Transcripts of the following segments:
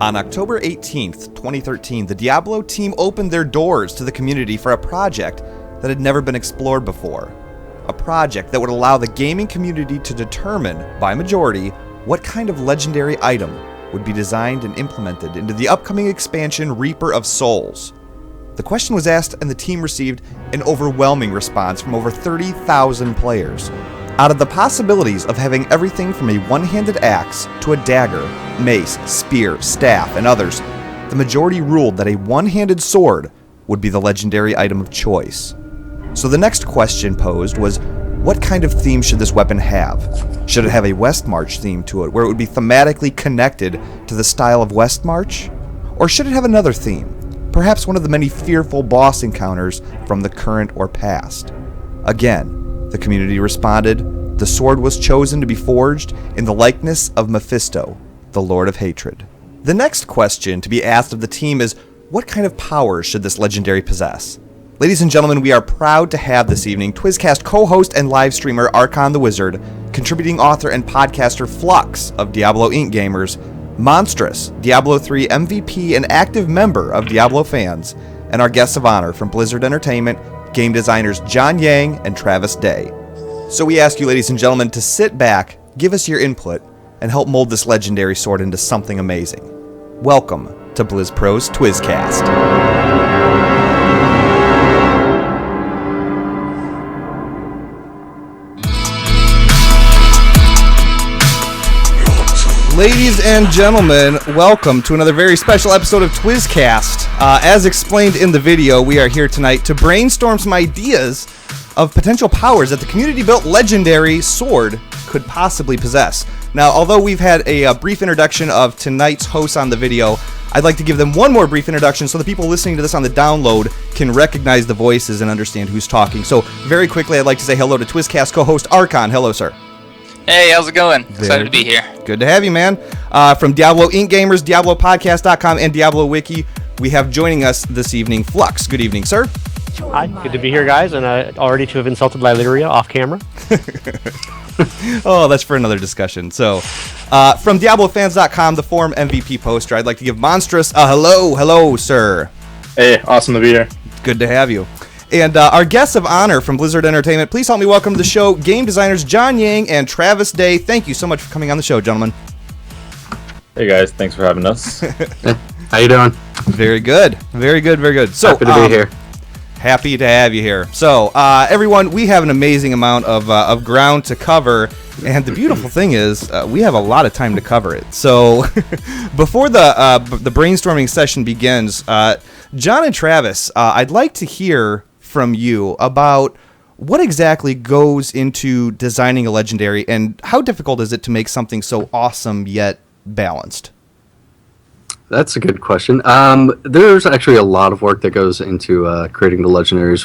On October 18th, 2013, the Diablo team opened their doors to the community for a project that had never been explored before. A project that would allow the gaming community to determine, by majority, what kind of legendary item would be designed and implemented into the upcoming expansion Reaper of Souls. The question was asked and the team received an overwhelming response from over 30,000 players. Out of the possibilities of having everything from a one-handed axe to a dagger, mace, spear, staff, and others, the majority ruled that a one-handed sword would be the legendary item of choice. So the next question posed was, what kind of theme should this weapon have? Should it have a West March theme to it, where it would be thematically connected to the style of West March? Or should it have another theme? Perhaps one of the many fearful boss encounters from the current or past. Again, the community responded. The sword was chosen to be forged in the likeness of Mephisto, the Lord of Hatred. The next question to be asked of the team is, what kind of powers should this legendary possess? Ladies and gentlemen, we are proud to have this evening TwizzCast co-host and live streamer Archon the Wizard, contributing author and podcaster Flux of Diablo Inc. Gamers, Monstrous, Diablo III MVP and active member of Diablo fans, and our guests of honor from Blizzard Entertainment, game designers John Yang and Travis Day. So we ask you, ladies and gentlemen, to sit back, give us your input, and help mold this legendary sword into something amazing. Welcome to BlizzPro's TwizzCast. Ladies and gentlemen, welcome to another very special episode of TwizzCast. As explained in the video, we are here tonight to brainstorm some ideas of potential powers that the community-built legendary sword could possibly possess. Now, although we've had a brief introduction of tonight's hosts on the video, I'd like to give them one more brief introduction so the people listening to this on the download can recognize the voices and understand who's talking. So, very quickly, I'd like to say hello to TwizzCast co-host Archon. Hello, sir. Hey, how's it going? Excited to be here. Good to have you, man. From Diablo Inc. Gamers, DiabloPodcast.com, and Diablo Wiki, we have joining us this evening Flux. Good evening, sir. Hi, good to be here, guys, and already to have insulted Lylyria off camera. Oh, that's for another discussion. So, from DiabloFans.com, the forum MVP poster, I'd like to give Monstrous a hello. Hello, sir. Hey, awesome to be here. Good to have you. And our guests of honor from Blizzard Entertainment, please help me welcome to the show game designers John Yang and Travis Day. Thank you so much for coming on the show, gentlemen. Hey guys, thanks for having us. How you doing? Very good. Very good, very good. So, happy to be here. Happy to have you here. So, everyone, we have an amazing amount of ground to cover, and the beautiful thing is we have a lot of time to cover it. So, before the brainstorming session begins, John and Travis, I'd like to hear from you about what exactly goes into designing a legendary, and how difficult is it to make something so awesome yet balanced? That's a good question. There's actually a lot of work that goes into creating the legendaries.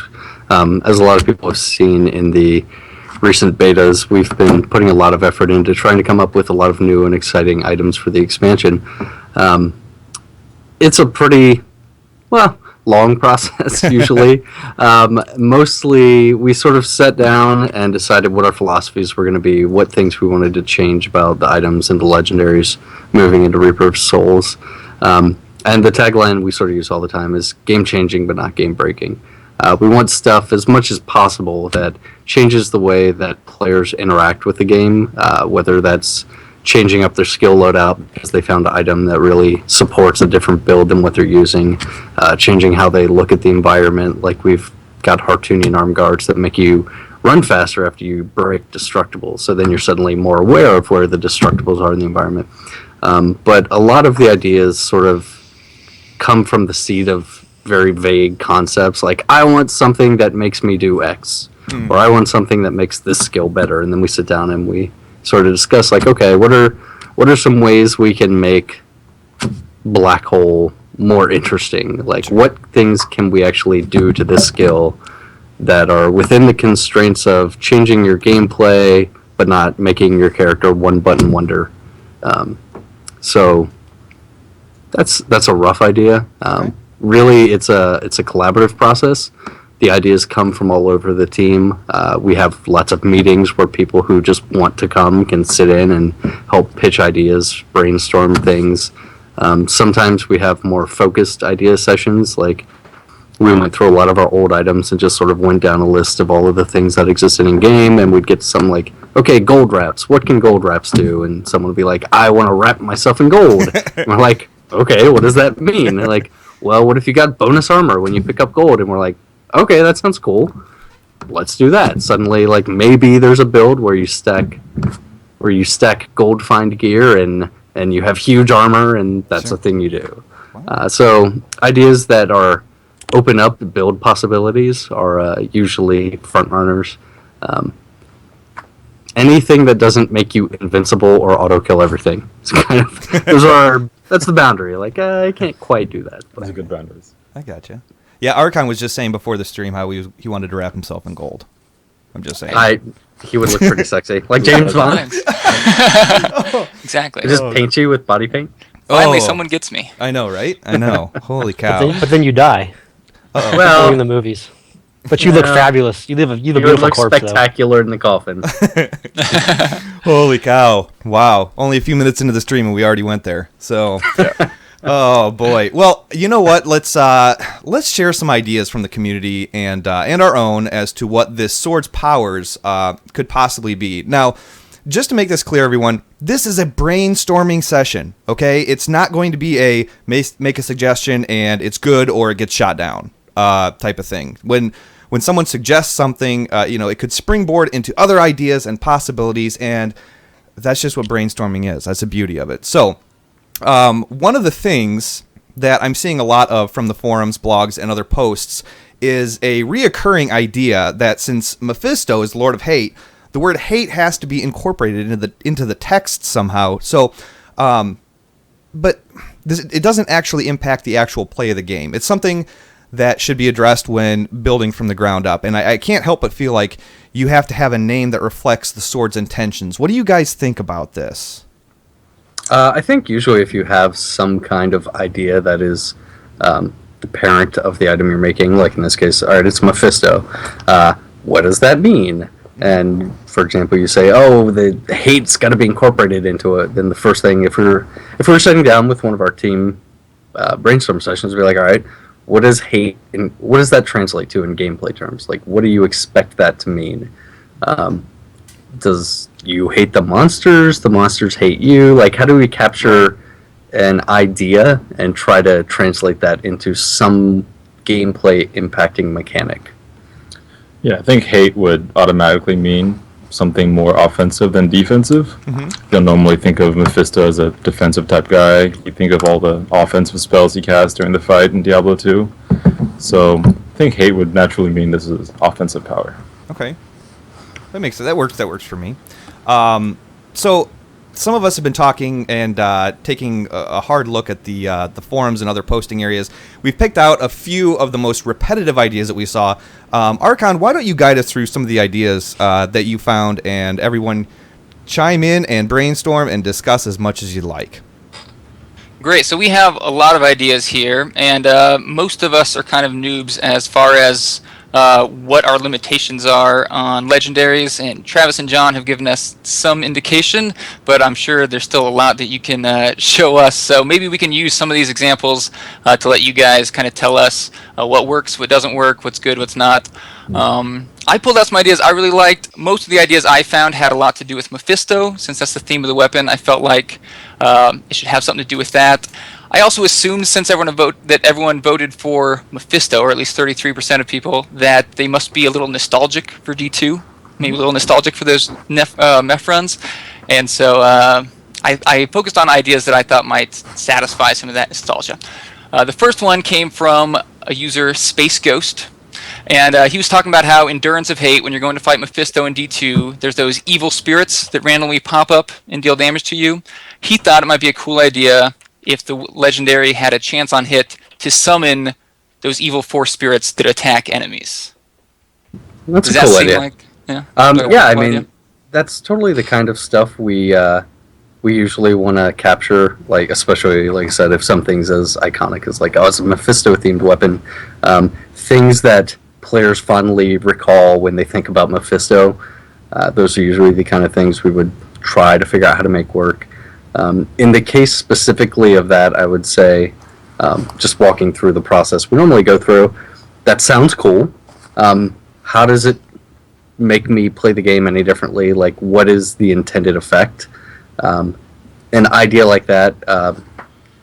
As a lot of people have seen in the recent betas, we've been putting a lot of effort into trying to come up with a lot of new and exciting items for the expansion. It's a pretty, long process usually. Mostly we sort of sat down and decided what our philosophies were going to be, what things we wanted to change about the items and the legendaries moving into Reaper of Souls. And the tagline we sort of use all the time is game changing but not game breaking. We want stuff as much as possible that changes the way that players interact with the game, whether that's changing up their skill loadout because they found an item that really supports a different build than what they're using, changing how they look at the environment, like we've got Hartoonian arm guards that make you run faster after you break destructibles, so then you're suddenly more aware of where the destructibles are in the environment. But a lot of the ideas sort of come from the seed of very vague concepts, like I want something that makes me do X, or I want something that makes this skill better, and then we sit down and we sort of discuss, like, okay, what are some ways we can make Black Hole more interesting? Like, what things can we actually do to this skill that are within the constraints of changing your gameplay, but not making your character one-button wonder? So that's a rough idea. Really, it's a collaborative process. The ideas come from all over the team. We have lots of meetings where people who just want to come can sit in and help pitch ideas, brainstorm things. Sometimes we have more focused idea sessions, like we went through a lot of our old items and just sort of went down a list of all of the things that existed in game, and we'd get some like, okay, gold wraps. What can gold wraps do? And someone would be like, I want to wrap myself in gold. And we're like, okay, what does that mean? And they're like, well, what if you got bonus armor when you pick up gold? And we're like, okay, that sounds cool. Let's do that. Suddenly, like, maybe there's a build where you stack gold find gear and you have huge armor, and that's a thing you do. So ideas that are open up build possibilities are usually front runners. Anything that doesn't make you invincible or auto kill everything. It's kind of that's the boundary. Like I can't quite do that. Those are good boundaries. I gotcha. Yeah, Archon was just saying before the stream how he wanted to wrap himself in gold. I'm just saying. He would look pretty sexy, like James Bond. Exactly. Just paint you with body paint. Finally, someone gets me. I know, right? I know. Holy cow! But then you die. Well, in the movies. But you look fabulous. You live a you beautiful would look corpse, spectacular in the coffin. Holy cow! Wow. Only a few minutes into the stream and we already went there. So. Oh boy. Well, you know what? Let's share some ideas from the community and our own as to what this sword's powers could possibly be. Now, just to make this clear, everyone, this is a brainstorming session. Okay, it's not going to be a make a suggestion and it's good or it gets shot down type of thing. When someone suggests something, it could springboard into other ideas and possibilities, and that's just what brainstorming is. That's the beauty of it. So. One of the things that I'm seeing a lot of from the forums, blogs, and other posts is a reoccurring idea that since Mephisto is Lord of Hate, the word hate has to be incorporated into the text somehow. So, but it doesn't actually impact the actual play of the game. It's something that should be addressed when building from the ground up. And I can't help but feel like you have to have a name that reflects the sword's intentions. What do you guys think about this? I think usually if you have some kind of idea that is the parent of the item you're making, like in this case, all right, it's Mephisto. What does that mean? And for example, you say, oh, the hate's got to be incorporated into it. Then the first thing, if we're sitting down with one of our team brainstorm sessions, we're like, all right, what is hate and what does that translate to in gameplay terms? Like, what do you expect that to mean? Does you hate the monsters hate you? Like, how do we capture an idea and try to translate that into some gameplay impacting mechanic? Yeah, I think hate would automatically mean something more offensive than defensive. Mm-hmm. You'll normally think of Mephisto as a defensive type guy. You think of all the offensive spells he cast during the fight in Diablo 2. So I think hate would naturally mean this is offensive power. Okay. That makes it. That works for me. So some of us have been talking and taking a hard look at the forums and other posting areas. We've picked out a few of the most repetitive ideas that we saw. Archon, why don't you guide us through some of the ideas that you found, and everyone chime in and brainstorm and discuss as much as you'd like. Great. So we have a lot of ideas here, and most of us are kind of noobs as far as what our limitations are on legendaries, and Travis and John have given us some indication, but I'm sure there's still a lot that you can show us. So maybe we can use some of these examples to let you guys kind of tell us what works, what doesn't work, what's good, what's not. I pulled out some ideas I really liked. Most of the ideas I found had a lot to do with Mephisto. Since that's the theme of the weapon, I felt like it should have something to do with that. I also assumed, since everyone voted for Mephisto, or at least 33% of people, that they must be a little nostalgic for D2, maybe a little nostalgic for those Meph runs. And so I focused on ideas that I thought might satisfy some of that nostalgia. The first one came from a user, Space Ghost. And he was talking about how Endurance of Hate, when you're going to fight Mephisto in D2, there's those evil spirits that randomly pop up and deal damage to you. He thought it might be a cool idea if the legendary had a chance on hit to summon those evil force spirits that attack enemies. That's a cool idea. I mean, idea? That's totally the kind of stuff we usually want to capture, like, especially, like I said, if something's as iconic as, like, oh, it's a Mephisto-themed weapon. Things that players fondly recall when they think about Mephisto, those are usually the kind of things we would try to figure out how to make work. In the case specifically of that, I would say, just walking through the process we normally go through, that sounds cool. How does it make me play the game any differently? Like, what is the intended effect? An idea like that,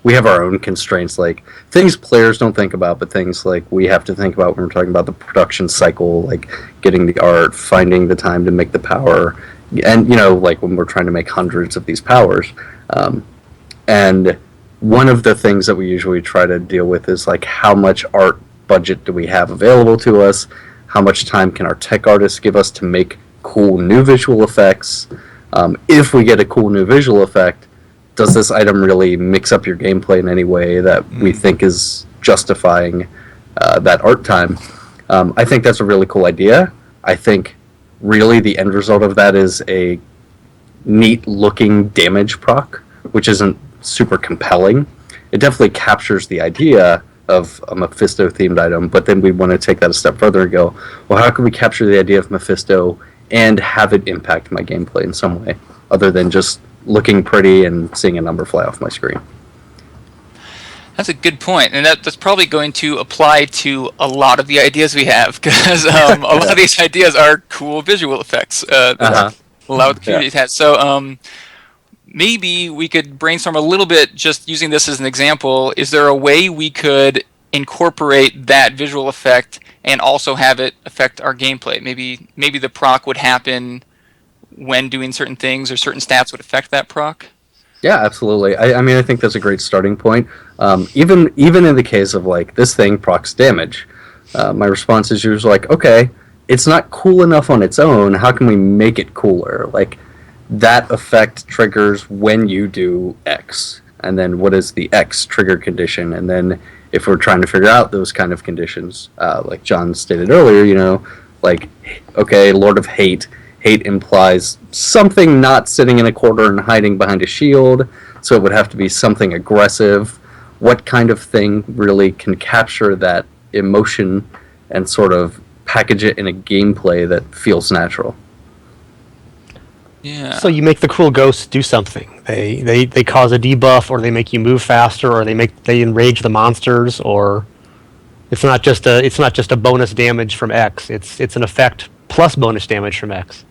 we have our own constraints, like things players don't think about, but things like we have to think about when we're talking about the production cycle, like getting the art, finding the time to make the power, and like when we're trying to make hundreds of these powers. And one of the things that we usually try to deal with is like, how much art budget do we have available to us? How much time can our tech artists give us to make cool new visual effects? If we get a cool new visual effect, does this item really mix up your gameplay in any way that we think is justifying that art time? I think that's a really cool idea. I think really the end result of that is a neat looking damage proc, which isn't super compelling. It definitely captures the idea of a Mephisto themed item, but then we want to take that a step further and go, well, how can we capture the idea of Mephisto and have it impact my gameplay in some way other than just looking pretty and seeing a number fly off my screen? That's a good point, and that's probably going to apply to a lot of the ideas we have, because a lot of these ideas are cool visual effects that a lot of the community has. So maybe we could brainstorm a little bit, just using this as an example. Is there a way we could incorporate that visual effect and also have it affect our gameplay? Maybe the proc would happen when doing certain things, or certain stats would affect that proc? Yeah, absolutely. I mean, I think that's a great starting point. Even in the case of like, this thing procs damage, my response is usually like, okay, it's not cool enough on its own. How can we make it cooler? Like, that effect triggers when you do X, and then what is the X trigger condition? And then if we're trying to figure out those kind of conditions, like John stated earlier, like, okay, Lord of Hate. Hate implies something not sitting in a corner and hiding behind a shield, so it would have to be something aggressive. What kind of thing really can capture that emotion and sort of package it in a gameplay that feels natural? Yeah. So you make the cool ghosts do something. They cause a debuff, or they make you move faster, or they enrage the monsters, or it's not just a bonus damage from X. It's an effect plus bonus damage from X.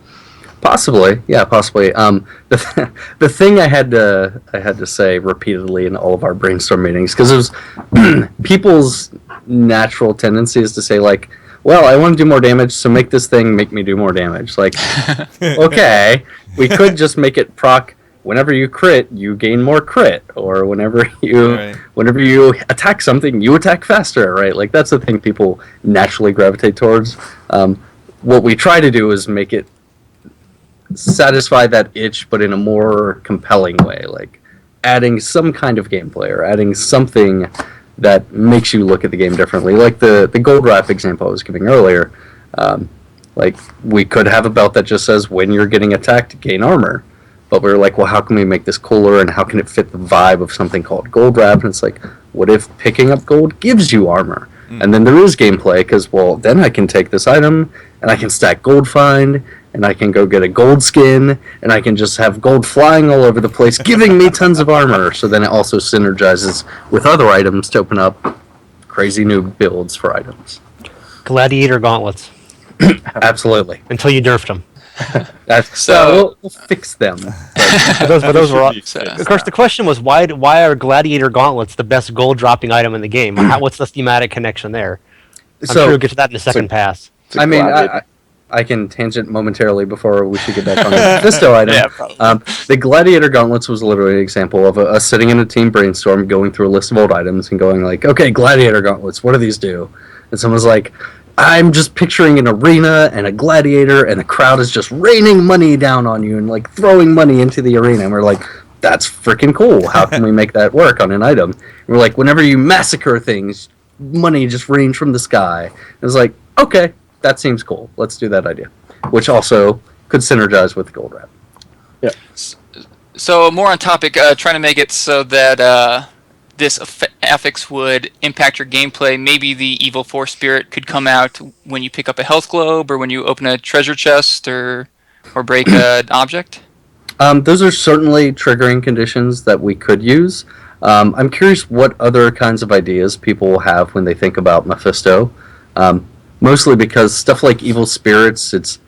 Possibly, yeah, possibly. The thing I had to say repeatedly in all of our brainstorm meetings, because it was people's natural tendency is to say like, well, I want to do more damage, so make this thing make me do more damage. Like, okay, we could just make it proc whenever you crit, you gain more crit, or whenever you attack something, you attack faster, right? Like, that's the thing people naturally gravitate towards. What we try to do is make it satisfy that itch, but in a more compelling way, like adding some kind of gameplay or adding something that makes you look at the game differently. Like the gold wrap example I was giving earlier. Like, we could have a belt that just says when you're getting attacked, gain armor. But we were like, well, how can we make this cooler, and how can it fit the vibe of something called gold wrap? And it's like, what if picking up gold gives you armor? And then there is gameplay, because, well, then I can take this item, and I can stack gold find, and I can go get a gold skin, and I can just have gold flying all over the place, giving me tons of armor. So then it also synergizes with other items to open up crazy new builds for items. Gladiator gauntlets. Absolutely. Until you nerfed them. We'll fix them. Those were all, of course, the question was, why are gladiator gauntlets the best gold dropping item in the game? What's the thematic connection there? I'm sure we'll get to that in a second pass. I mean, I can tangent momentarily before we should get back on the Mephisto item. Yeah, the gladiator gauntlets was literally an example of us sitting in a team brainstorm, going through a list of old items and going like, okay, gladiator gauntlets, what do these do? And someone's like, I'm just picturing an arena and a gladiator, and the crowd is just raining money down on you and like throwing money into the arena. And we're like, that's freaking cool. How can we make that work on an item? And we're like, whenever you massacre things, money just rains from the sky. And it's like, okay, that seems cool. Let's do that idea. Which also could synergize with the gold wrap. Yeah. So more on topic, trying to make it so that this affix would impact your gameplay. Maybe the Evil Force Spirit could come out when you pick up a health globe, or when you open a treasure chest, or break an object. Those are certainly triggering conditions that we could use. I'm curious what other kinds of ideas people have when they think about Mephisto. Mostly because stuff like evil spirits, it's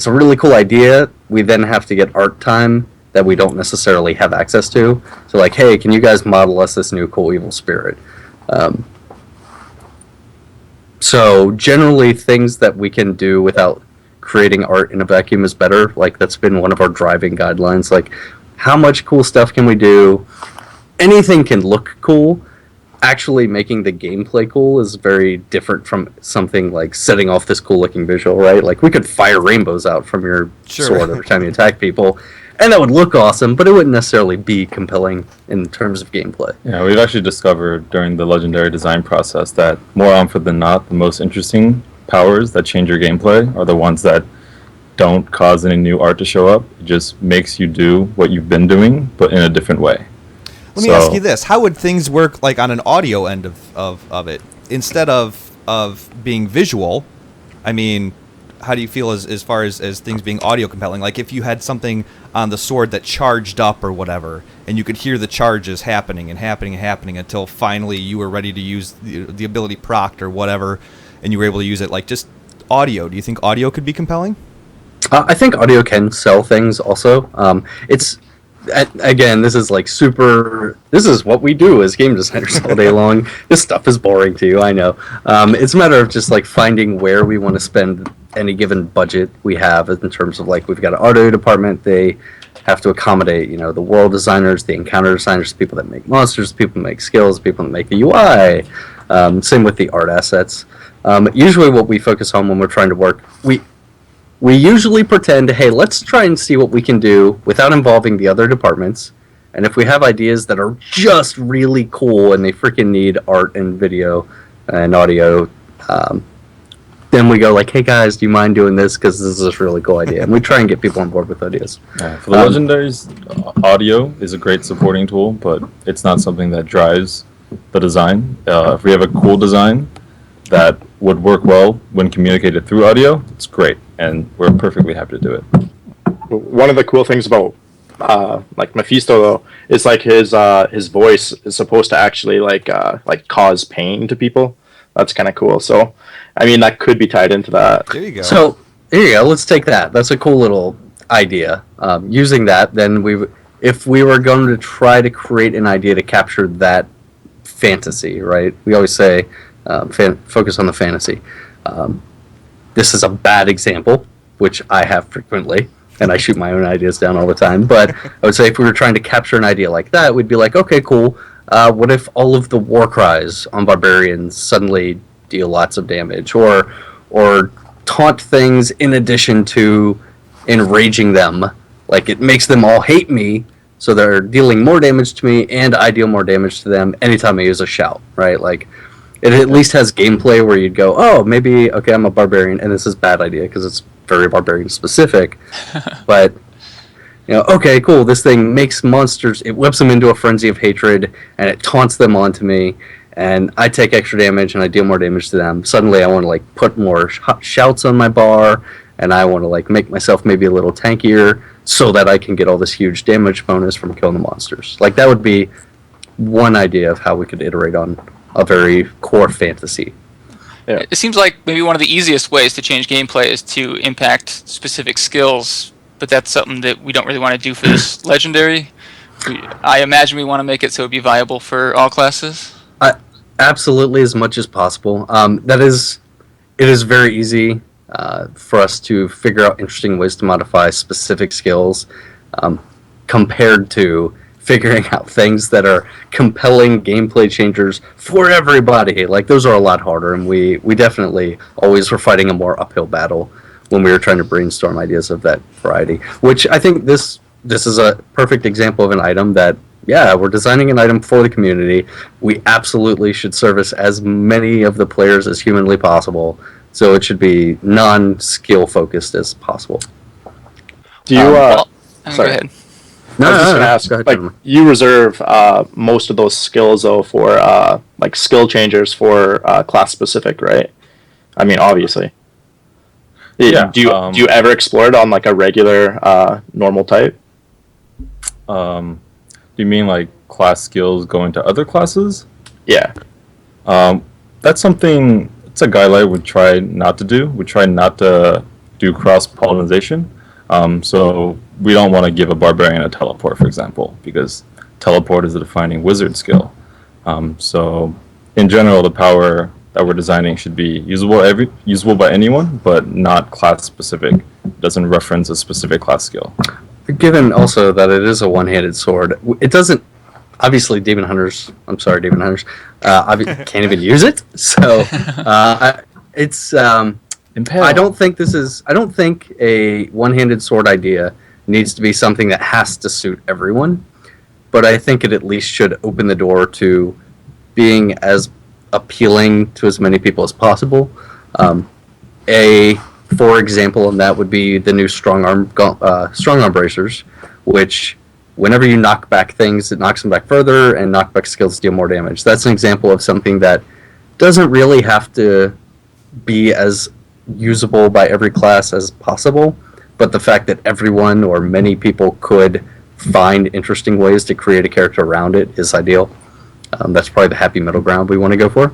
a really cool idea. We then have to get art time that we don't necessarily have access to. So like, hey, can you guys model us this new cool evil spirit? So generally things that we can do without creating art in a vacuum is better. Like that's been one of our driving guidelines. Like how much cool stuff can we do? Anything can look cool. Actually making the gameplay cool is very different from something like setting off this cool looking visual, right? Like we could fire rainbows out from your sword every time you attack people, and that would look awesome, but it wouldn't necessarily be compelling in terms of gameplay. Yeah, we've actually discovered during the legendary design process that more often than not, the most interesting powers that change your gameplay are the ones that don't cause any new art to show up. It just makes you do what you've been doing, but in a different way. Let me ask you this. How would things work like on an audio end of it? Instead of being visual, I mean, how do you feel as far as things being audio compelling? Like if you had something on the sword that charged up or whatever, and you could hear the charges happening and happening and happening until finally you were ready to use the ability procced or whatever, and you were able to use it, like just audio. Do you think audio could be compelling? I think audio can sell things also. Again, this is like this is what we do as game designers all day long. This stuff is boring to you, I know. It's a matter of just like finding where we want to spend any given budget we have in terms of like, we've got an audio department. They have to accommodate, the world designers, the encounter designers, people that make monsters, people that make skills, people that make the UI. Same with the art assets. Usually what we focus on when we're trying to work, we usually pretend, hey, let's try and see what we can do without involving the other departments. And if we have ideas that are just really cool and they freaking need art and video and audio, then we go like, hey guys, do you mind doing this? Because this is a really cool idea. And we try and get people on board with ideas. For the legendaries, audio is a great supporting tool, but it's not something that drives the design. If we have a cool design that would work well when communicated through audio, it's great, and we're perfectly happy to do it. One of the cool things about like Mephisto though is like his voice is supposed to actually like cause pain to people. That's kind of cool. So I mean that could be tied into that. There you go. So here you go. Let's take that. That's a cool little idea. Using that, then if we were going to try to create an idea to capture that fantasy, right? We always say focus on the fantasy. This is a bad example, which I have frequently, and I shoot my own ideas down all the time. But I would say if we were trying to capture an idea like that, we'd be like, okay, cool. What if all of the war cries on barbarians suddenly deal lots of damage, or taunt things in addition to enraging them? Like it makes them all hate me, so they're dealing more damage to me, and I deal more damage to them anytime I use a shout, right? Like it at least has gameplay where you'd go, oh, maybe, okay, I'm a barbarian, and this is a bad idea because it's very barbarian specific. But, okay, cool, this thing makes monsters, it whips them into a frenzy of hatred, and it taunts them onto me, and I take extra damage, and I deal more damage to them. Suddenly I want to, like, put more shouts on my bar, and I want to, like, make myself maybe a little tankier so that I can get all this huge damage bonus from killing the monsters. Like, that would be one idea of how we could iterate on a very core fantasy. Yeah. It seems like maybe one of the easiest ways to change gameplay is to impact specific skills, but that's something that we don't really want to do for this legendary. I imagine we want to make it so it'd be viable for all classes. Absolutely, as much as possible. It is very easy for us to figure out interesting ways to modify specific skills compared to figuring out things that are compelling gameplay changers for everybody. Like, those are a lot harder, and we definitely always were fighting a more uphill battle when we were trying to brainstorm ideas of that variety. Which I think this is a perfect example of an item that, yeah, we're designing an item for the community. We absolutely should service as many of the players as humanly possible, so it should be non-skill focused as possible. Do you Go sorry. ahead. I was just going to ask, Go ahead, like, gentlemen. you reserve most of those skills, though, for, like, skill changers for class-specific, right? I mean, obviously. Yeah, Do you ever explore it on, like, a regular, normal type? Do you mean like class skills going to other classes? Yeah. That's something. It's a guideline we try not to do. We try not to do cross pollination. So we don't want to give a barbarian a teleport, for example, because teleport is a defining wizard skill. So in general, the power that we're designing should be usable by anyone, but not class specific. It doesn't reference a specific class skill. Given also that it is a one-handed sword, it doesn't. Obviously, demon hunters. I'm sorry, demon hunters. Can't even use it. So it's. Impale. I don't think a one-handed sword idea needs to be something that has to suit everyone, but I think it at least should open the door to being as appealing to as many people as possible. For example, and that would be the new strong arm bracers, which whenever you knock back things, it knocks them back further, and knockback skills deal more damage. That's an example of something that doesn't really have to be as usable by every class as possible, but the fact that everyone or many people could find interesting ways to create a character around it is ideal. That's probably the happy middle ground we want to go for.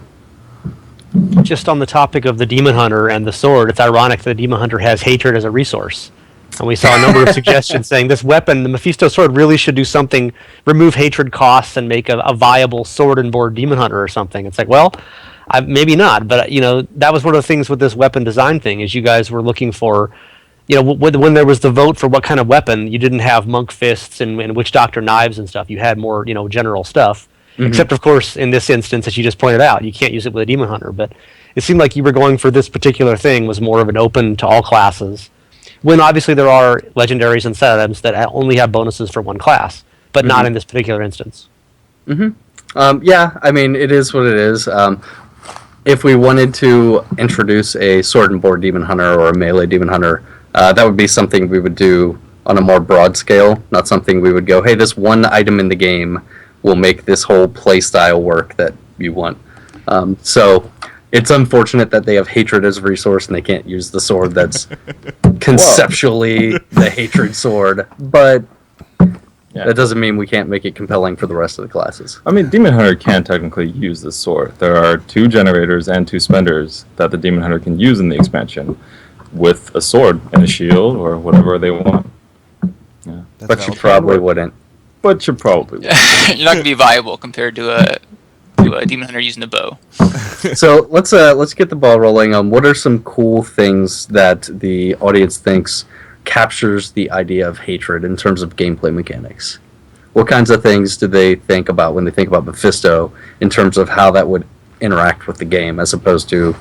Just on the topic of the Demon Hunter and the sword, it's ironic that the Demon Hunter has hatred as a resource. And we saw a number of suggestions saying this weapon, the Mephisto sword, really should do something, remove hatred costs and make a viable sword and board Demon Hunter or something. It's like, well, maybe not, but that was one of the things with this weapon design thing, is you guys were looking for, when there was the vote for what kind of weapon, you didn't have monk fists and witch doctor knives and stuff. You had more, general stuff. Mm-hmm. Except, of course, in this instance, as you just pointed out, you can't use it with a Demon Hunter. But it seemed like you were going for this particular thing was more of an open to all classes. When obviously there are legendaries and set items that only have bonuses for one class, but not in this particular instance. Mm-hmm. Yeah, I mean, it is what it is. If we wanted to introduce a sword and board Demon Hunter or a melee Demon Hunter, that would be something we would do on a more broad scale, not something we would go, hey, this one item in the game will make this whole play style work that you want. So it's unfortunate that they have hatred as a resource and they can't use the sword that's conceptually the hatred sword, but that doesn't mean we can't make it compelling for the rest of the classes. I mean, Demon Hunter can technically use this sword. There are 2 generators and 2 spenders that the Demon Hunter can use in the expansion with a sword and a shield or whatever they want. Yeah. But you probably wouldn't. But you probably would. You're not going to be viable compared to a Demon Hunter using a bow. So let's get the ball rolling. What are some cool things that the audience thinks captures the idea of hatred in terms of gameplay mechanics? What kinds of things do they think about when they think about Mephisto in terms of how that would interact with the game as opposed to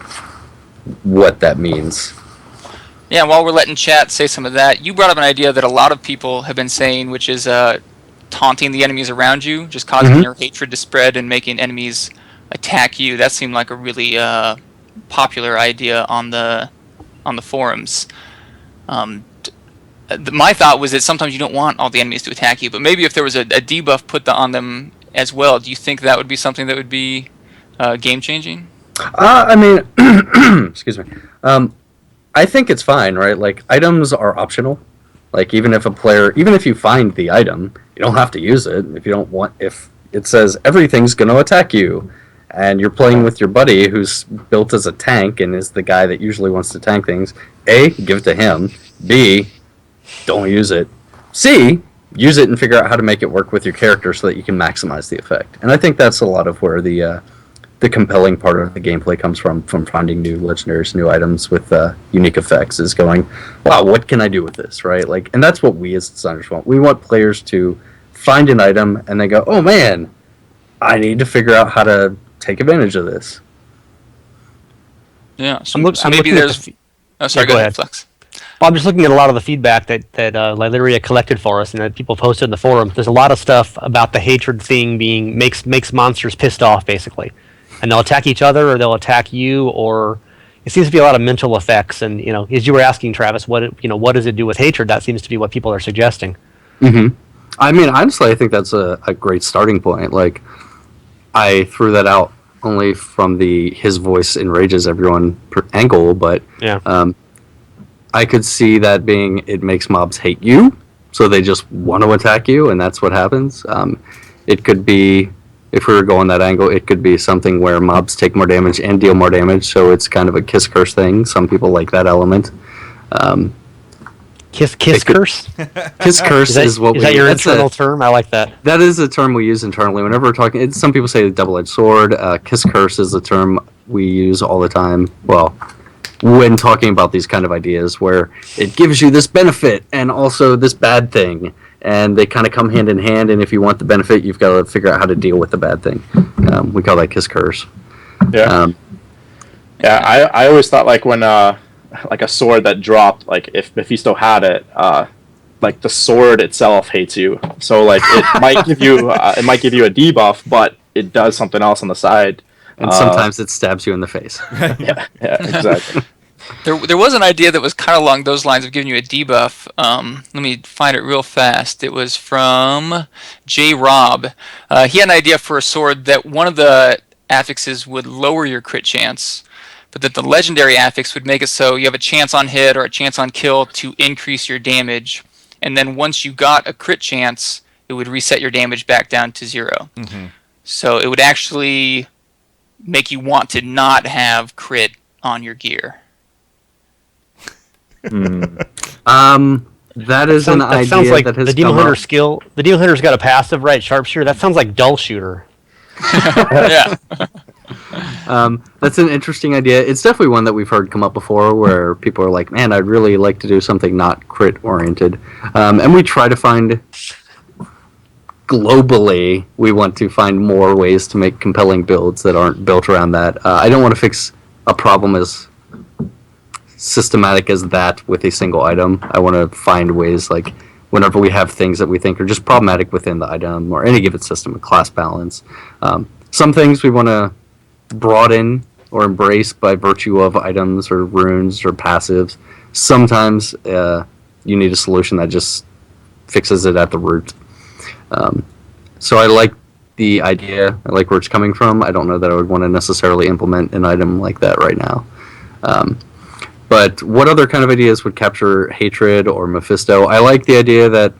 what that means? Yeah, while we're letting chat say some of that, you brought up an idea that a lot of people have been saying, which is taunting the enemies around you, just causing your hatred to spread and making enemies attack you. That seemed like a really popular idea on the forums. My thought was that sometimes you don't want all the enemies to attack you, but maybe if there was a debuff put on them as well, do you think that would be something that would be game-changing? I mean, excuse me. I think it's fine, right? Like, items are optional. Like, even if you find the item, you don't have to use it. If it says everything's going to attack you, and you're playing with your buddy who's built as a tank and is the guy that usually wants to tank things, A, give it to him. B, don't use it. C, use it and figure out how to make it work with your character so that you can maximize the effect. And I think that's a lot of where the compelling part of the gameplay comes from finding new legendaries, new items with unique effects, is going, wow, what can I do with this, right? Like, and that's what we as designers want. We want players to find an item and they go, oh man, I need to figure out how to take advantage of this. Yeah, so maybe there's... Sorry, go ahead, Flux. Well, I'm just looking at a lot of the feedback that Lylyria collected for us and that people posted in the forums. There's a lot of stuff about the hatred thing makes monsters pissed off, basically. And they'll attack each other, or they'll attack you, or it seems to be a lot of mental effects. And as you were asking, Travis, what does it do with hatred? That seems to be what people are suggesting. Mm-hmm. I mean, honestly, I think that's a great starting point. Like, I threw that out only from his voice enrages everyone angle, but yeah. I could see that being it makes mobs hate you, so they just want to attack you, and that's what happens. It could be, if we were going that angle, it could be something where mobs take more damage and deal more damage, so it's kind of a kiss curse thing. Some people like that element. Kiss curse? Kiss curse is what we... Is that your internal term? I like that. That is a term we use internally. Whenever we're talking... some people say double-edged sword. Kiss curse is a term we use all the time. Well, when talking about these kind of ideas where it gives you this benefit and also this bad thing. And they kind of come hand in hand, and if you want the benefit, you've got to figure out how to deal with the bad thing. We call that kiss curse. Yeah. I always thought like when like a sword that dropped, like if Mephisto had it, like the sword itself hates you. So like it might give you a debuff, but it does something else on the side. And sometimes it stabs you in the face. yeah, exactly. There was an idea that was kind of along those lines of giving you a debuff. Let me find it real fast. It was from J. Rob. He had an idea for a sword that one of the affixes would lower your crit chance, but that the legendary affix would make it so you have a chance on hit or a chance on kill to increase your damage. And then once you got a crit chance, it would reset your damage back down to 0. Mm-hmm. So it would actually make you want to not have crit on your gear. That is an idea sounds like that has the Demon Hunter skill. The Demon Hunter's got a passive, right? Sharpshooter. That sounds like dull shooter. Yeah. That's an interesting idea. It's definitely one that we've heard come up before where people are like, man, I'd really like to do something not crit oriented. And we try to find, globally, we want to find more ways to make compelling builds that aren't built around that. I don't want to fix a problem as systematic as that with a single item. I want to find ways, like whenever we have things that we think are just problematic within the item or any given system, a class balance. Some things we want to broaden or embrace by virtue of items or runes or passives. Sometimes you need a solution that just fixes it at the root. So I like the idea. I like where it's coming from. I don't know that I would want to necessarily implement an item like that right now. But what other kind of ideas would capture hatred or Mephisto? I like the idea that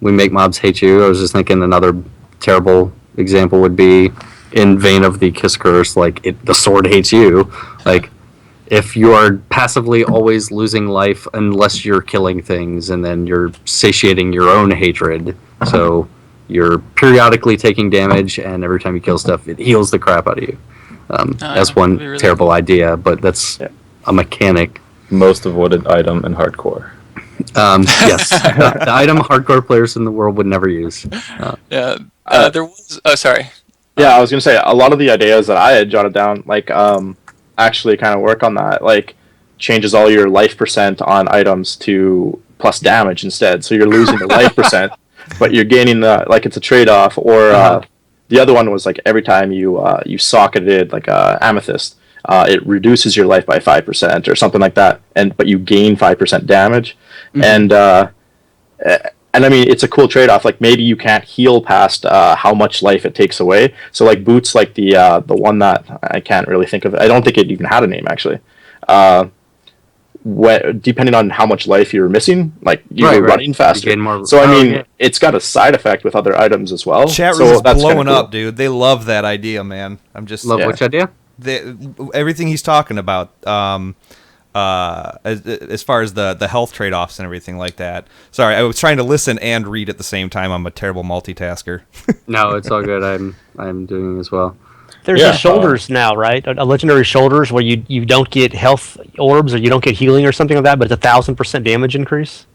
we make mobs hate you. I was just thinking another terrible example would be in vein of the kiss curse, like the sword hates you. Like if you are passively always losing life unless you're killing things, and then you're satiating your own hatred. So you're periodically taking damage, and every time you kill stuff, it heals the crap out of you. That's one really terrible idea, but that's a mechanic. Most avoided item in hardcore. Yes, the item hardcore players in the world would never use. There was. Oh, sorry. Yeah, I was gonna say a lot of the ideas that I had jotted down, like actually kind of work on that. Like changes all your life percent on items to plus damage instead, so you're losing the life percent, but you're gaining the, like it's a trade off. Or the other one was like every time you socketed like amethyst. It reduces your life by 5% or something like that, but you gain 5% damage, and I mean it's a cool trade-off. Like maybe you can't heal past how much life it takes away. So like boots, like the one that I can't really think of. I don't think it even had a name actually. Depending on how much life you're missing, like you're running faster. So I mean, it's got a side effect with other items as well. Chat room is blowing up, dude. They love that idea, man. I'm just which idea? Everything he's talking about, as far as the health trade-offs and everything like that. Sorry, I was trying to listen and read at the same time. I'm a terrible multitasker. No, it's all good. I'm doing as well. There's the shoulders now, right? A legendary shoulders where you don't get health orbs or you don't get healing or something like that, but it's 1,000% damage increase.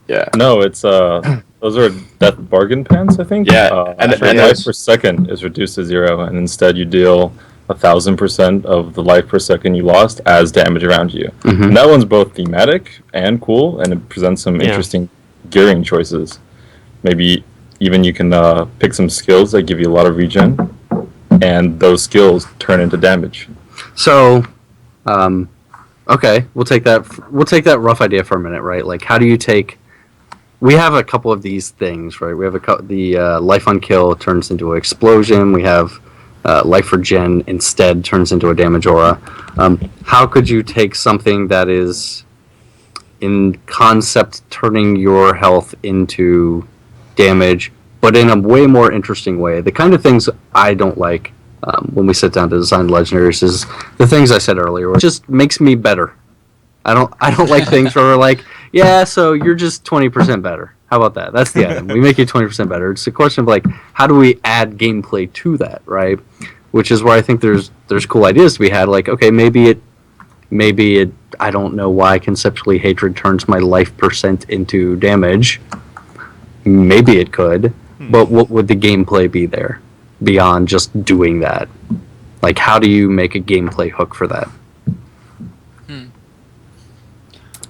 Yeah. No, it's those are death bargain pants, I think. Yeah, and life per second is reduced to 0, and instead you deal 1,000% of the life per second you lost as damage around you. Mm-hmm. And that one's both thematic and cool, and it presents some interesting gearing choices. Maybe even you can pick some skills that give you a lot of regen, and those skills turn into damage. So, okay, we'll take that rough idea for a minute, right? Like, how do you take? We have a couple of these things, right? We have the life on kill turns into an explosion. We have life for gen instead turns into a damage aura. How could you take something that is in concept turning your health into damage, but in a way more interesting way. The kind of things I don't like when we sit down to design legendaries is the things I said earlier, which just makes me better. I don't like things where we're like, yeah, so you're just 20% better. How about that? That's the item. We make you 20% better. It's a question of like, how do we add gameplay to that, right? Which is where I think there's cool ideas to be had. Like, okay, maybe it. I don't know why conceptually hatred turns my life percent into damage. Maybe it could, but what would the gameplay be there beyond just doing that? Like, how do you make a gameplay hook for that?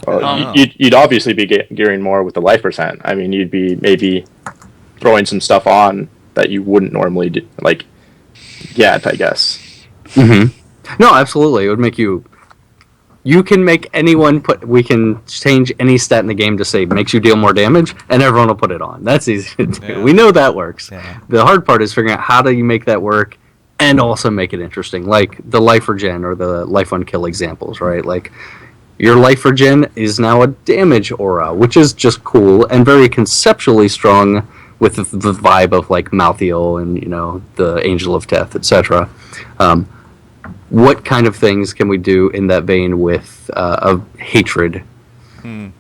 Well, you'd obviously be gearing more with the life percent. I mean, you'd be maybe throwing some stuff on that you wouldn't normally do, like get, I guess. Mm-hmm. No, absolutely. It would make you. You can make anyone we can change any stat in the game to say makes you deal more damage, and everyone will put it on. That's easy to do. Yeah. We know that works. Yeah. The hard part is figuring out how do you make that work and also make it interesting. Like the life regen or the life on kill examples, right? Like your life regen is now a damage aura, which is just cool and very conceptually strong with the vibe of like Malthael and, you know, the Angel of Death, etc. What kind of things can we do in that vein with of hatred? The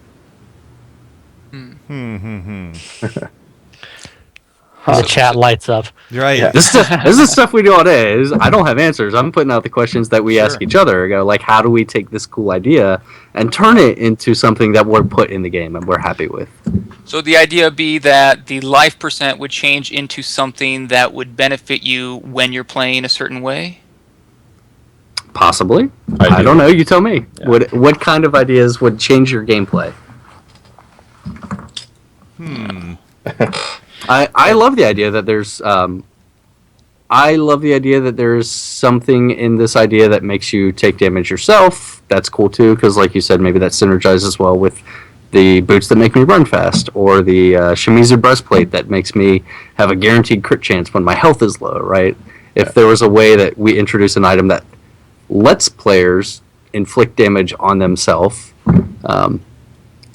chat lights up. You're right. Yeah. This is stuff we do all day. I don't have answers. I'm putting out the questions that we ask each other. I go like, how do we take this cool idea and turn it into something that we're put in the game and we're happy with? So the idea be that the life percent would change into something that would benefit you when you're playing a certain way? Possibly. I don't know. You tell me. Yeah. What kind of ideas would change your gameplay? I love the idea that there's something in this idea that makes you take damage yourself. That's cool too, because like you said, maybe that synergizes well with the boots that make me run fast, or the Shimizu breastplate that makes me have a guaranteed crit chance when my health is low, right? If there was a way that we introduce an item that lets players inflict damage on themselves,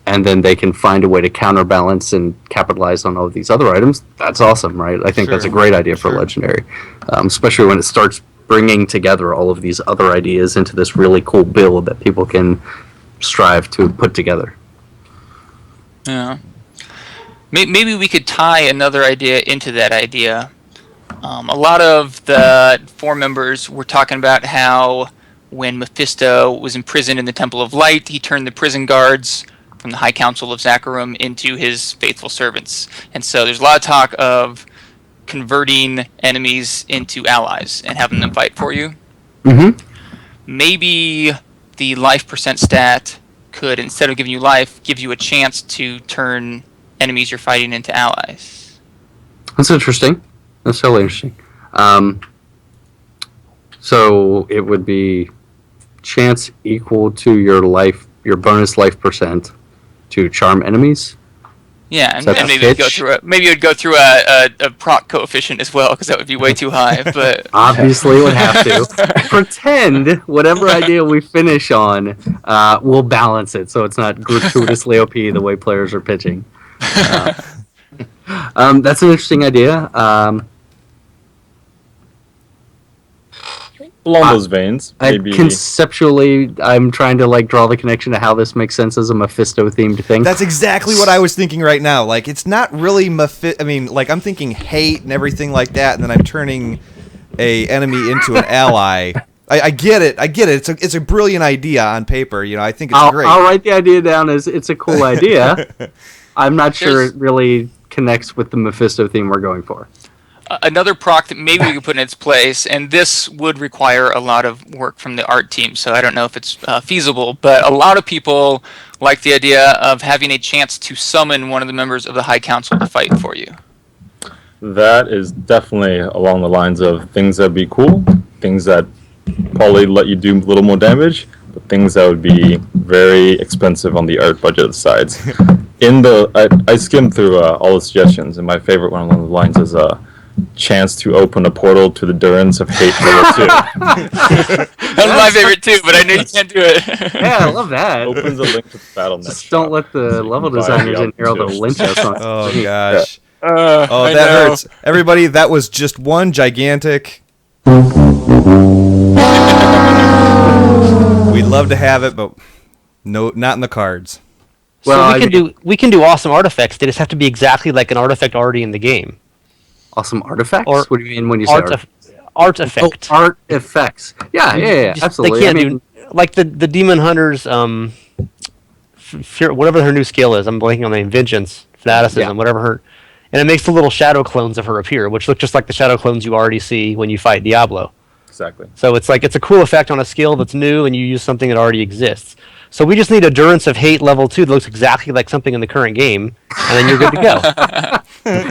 and then they can find a way to counterbalance and capitalize on all of these other items, that's awesome, right? I think that's a great idea for Legendary, especially when it starts bringing together all of these other ideas into this really cool build that people can strive to put together. Yeah. Maybe we could tie another idea into that idea. A lot of the forum members were talking about how when Mephisto was imprisoned in the Temple of Light, he turned the prison guards from the High Council of Zakharum into his faithful servants. And so there's a lot of talk of converting enemies into allies and having them fight for you. Mm-hmm. Maybe the life percent stat could, instead of giving you life, give you a chance to turn enemies you're fighting into allies. That's interesting. That's totally interesting. So it would be chance equal to your bonus life percent to charm enemies. Yeah, and maybe you'd go through a proc coefficient as well, because that would be way too high. But obviously, it would have to pretend whatever idea we finish on, we'll balance it so it's not gratuitously OP the way players are pitching. That's an interesting idea. Along those veins, maybe conceptually, I'm trying to draw the connection to how this makes sense as a Mephisto-themed thing. That's exactly what I was thinking right now. Like, it's not really I mean, like, I'm thinking hate and everything like that, and then I'm turning a enemy into an ally. I get it. It's a brilliant idea on paper. You know, I think it's great. I'll write the idea down as it's a cool idea. I'm not sure it really connects with the Mephisto theme we're going for. Another proc that maybe we could put in its place, and this would require a lot of work from the art team, so I don't know if it's feasible, but a lot of people like the idea of having a chance to summon one of the members of the High Council to fight for you. that is definitely along the lines of things that would be cool, things that probably let you do a little more damage, but things that would be very expensive on the art budget sides. I skimmed through all the suggestions, and my favorite one along the lines is chance to open a portal to the Durance of Hate level 2. That was my favorite too, but I knew you can't do it. Yeah, I love that. Opens a link to the battle net. Just don't let the level designers in here all the lynch us on. Oh gosh. Oh, Oh, that hurts. Everybody, that was just one gigantic. We'd love to have it, but no, not in the cards. Well, So we can do awesome artifacts. They just have to be exactly like an artifact already in the game. Awesome artifacts? Or What do you mean when you say Artifact. Oh, art effects. Yeah, Just- absolutely. They can't I mean, do like the demon hunters. Whatever her new skill is, I'm blanking on the name. Vengeance, fanaticism, Yeah. whatever her. And it makes the little shadow clones of her appear, which look just like the shadow clones you already see when you fight Diablo. Exactly. So it's like it's a cool effect on a skill that's new, and you use something that already exists. So we just need a Durance of Hate level 2 that looks exactly like something in the current game, and then you're good to go.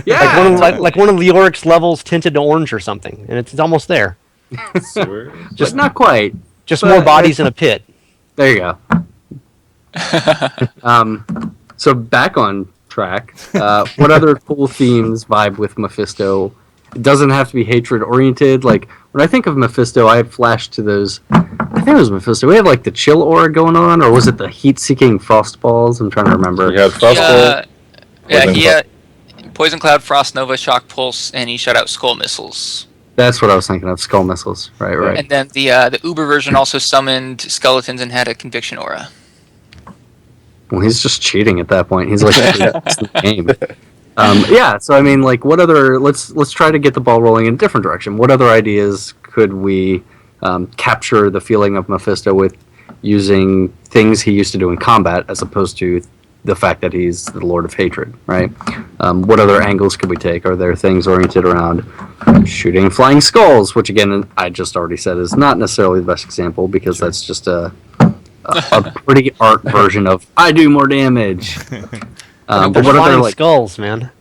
yeah. like one of Leoric's levels tinted to orange or something, and it's almost there. Sewer. Just not quite. Just But more bodies in a pit. There you go. So back on track. What other cool themes vibe with Mephisto? It doesn't have to be hatred oriented. Like when I think of Mephisto, I flash to those. I think it was Mephisto. We have like the chill aura going on, or was it the heat-seeking frost balls? I'm trying to remember. You had Frostbolt. He had Poison Cloud, Frost Nova, Shock Pulse, and he shot out Skull Missiles. That's what I was thinking of. Skull missiles. Right. And then the Uber version also summoned skeletons and had a Conviction Aura. Well, he's just cheating at that point. He's like the game. Yeah. So I mean, like, what other? Let's try to get the ball rolling in a different direction. What other ideas could we capture the feeling of Mephisto with using things he used to do in combat, as opposed to the fact that he's the Lord of Hatred, right? What other angles could we take? Are there things oriented around shooting flying skulls, which again I just already said is not necessarily the best example because that's just a pretty art version of I do more damage. But what flying other skulls, man?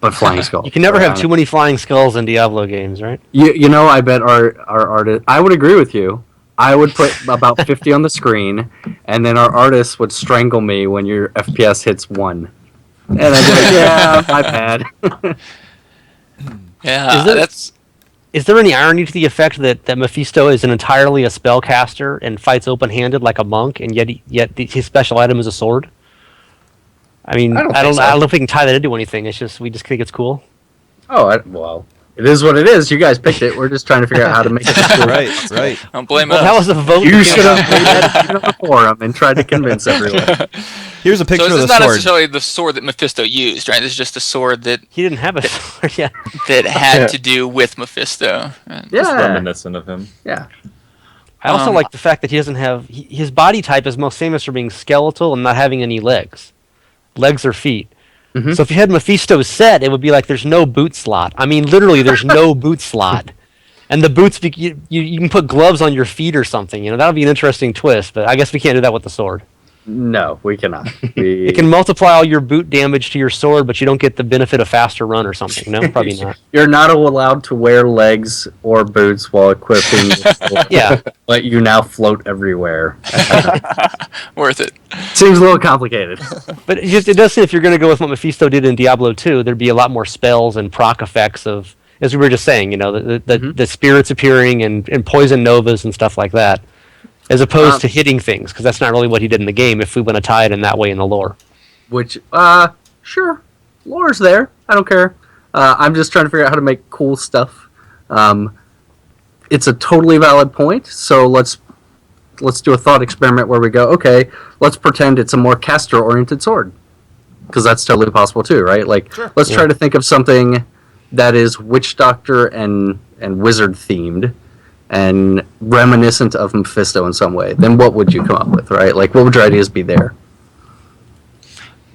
But flying skulls. You can never have too many flying skulls in Diablo games, right? You know, I bet our artist. I would agree with you. I would put about 50 on the screen, and then our artist would strangle me when your FPS hits 1. And I'd be like, yeah, my bad. Yeah, Is there any irony to the effect that Mephisto is entirely a spellcaster and fights open-handed like a monk, and yet his special item is a sword? I mean, I don't know if we can tie that into anything. It's just we just think it's cool. Oh, well, it is what it is. You guys picked it. We're just trying to figure out how to make it cool. Right. don't blame Well, us. that was a vote. You should have made that on the forum and tried to convince everyone. Here's a picture So of this the is not sword. necessarily the sword that Mephisto used, right? This is just a sword that He didn't have a sword yet. had to do with Mephisto. Just Yeah, reminiscent of him. yeah. I also Um, like the fact that he doesn't have his body type is most famous for being skeletal and not having any legs or feet. Mhm. So if you had Mephisto's set, it would be like there's no boot slot. I mean, literally, there's no boot slot, and the boots you can put gloves on your feet or something. You know, that would be an interesting twist. But I guess we can't do that with the sword. No, we cannot. It can multiply all your boot damage to your sword, but you don't get the benefit of faster run or something. No, probably not. You're not allowed to wear legs or boots while equipping. Yeah. But you now float everywhere. Worth it. Seems a little complicated. But it does seem if you're going to go with what Mephisto did in Diablo 2, there'd be a lot more spells and proc effects of, as we were just saying, you know, the spirits appearing and poison novas and stuff like that, as opposed to hitting things, because that's not really what he did in the game if we want to tie it in that way in the lore. Which, sure. Lore's there. I don't care. I'm just trying to figure out how to make cool stuff. It's a totally valid point, so let's do a thought experiment where we go, okay, let's pretend it's a more caster-oriented sword. Because that's totally possible too, right? Like, let's try to think of something that is witch doctor and wizard themed and reminiscent of Mephisto in some way. Then what would you come up with, right? Like, what would your ideas be there?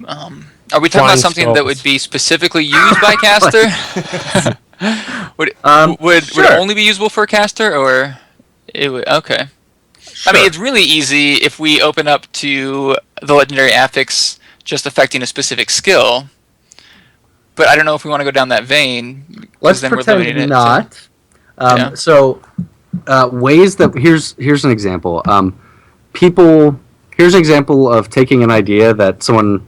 Are we talking Flying about something that skulls. would be specifically used by caster? would Sure. it only be usable for a caster, or it would? Okay. I mean, it's really easy if we open up to the legendary affix just affecting a specific skill. But I don't know if we want to go down that vean. 'cause Let's then we're pretend limiting it to- not. Yeah. So, ways that here's an example. Here's an example of taking an idea that someone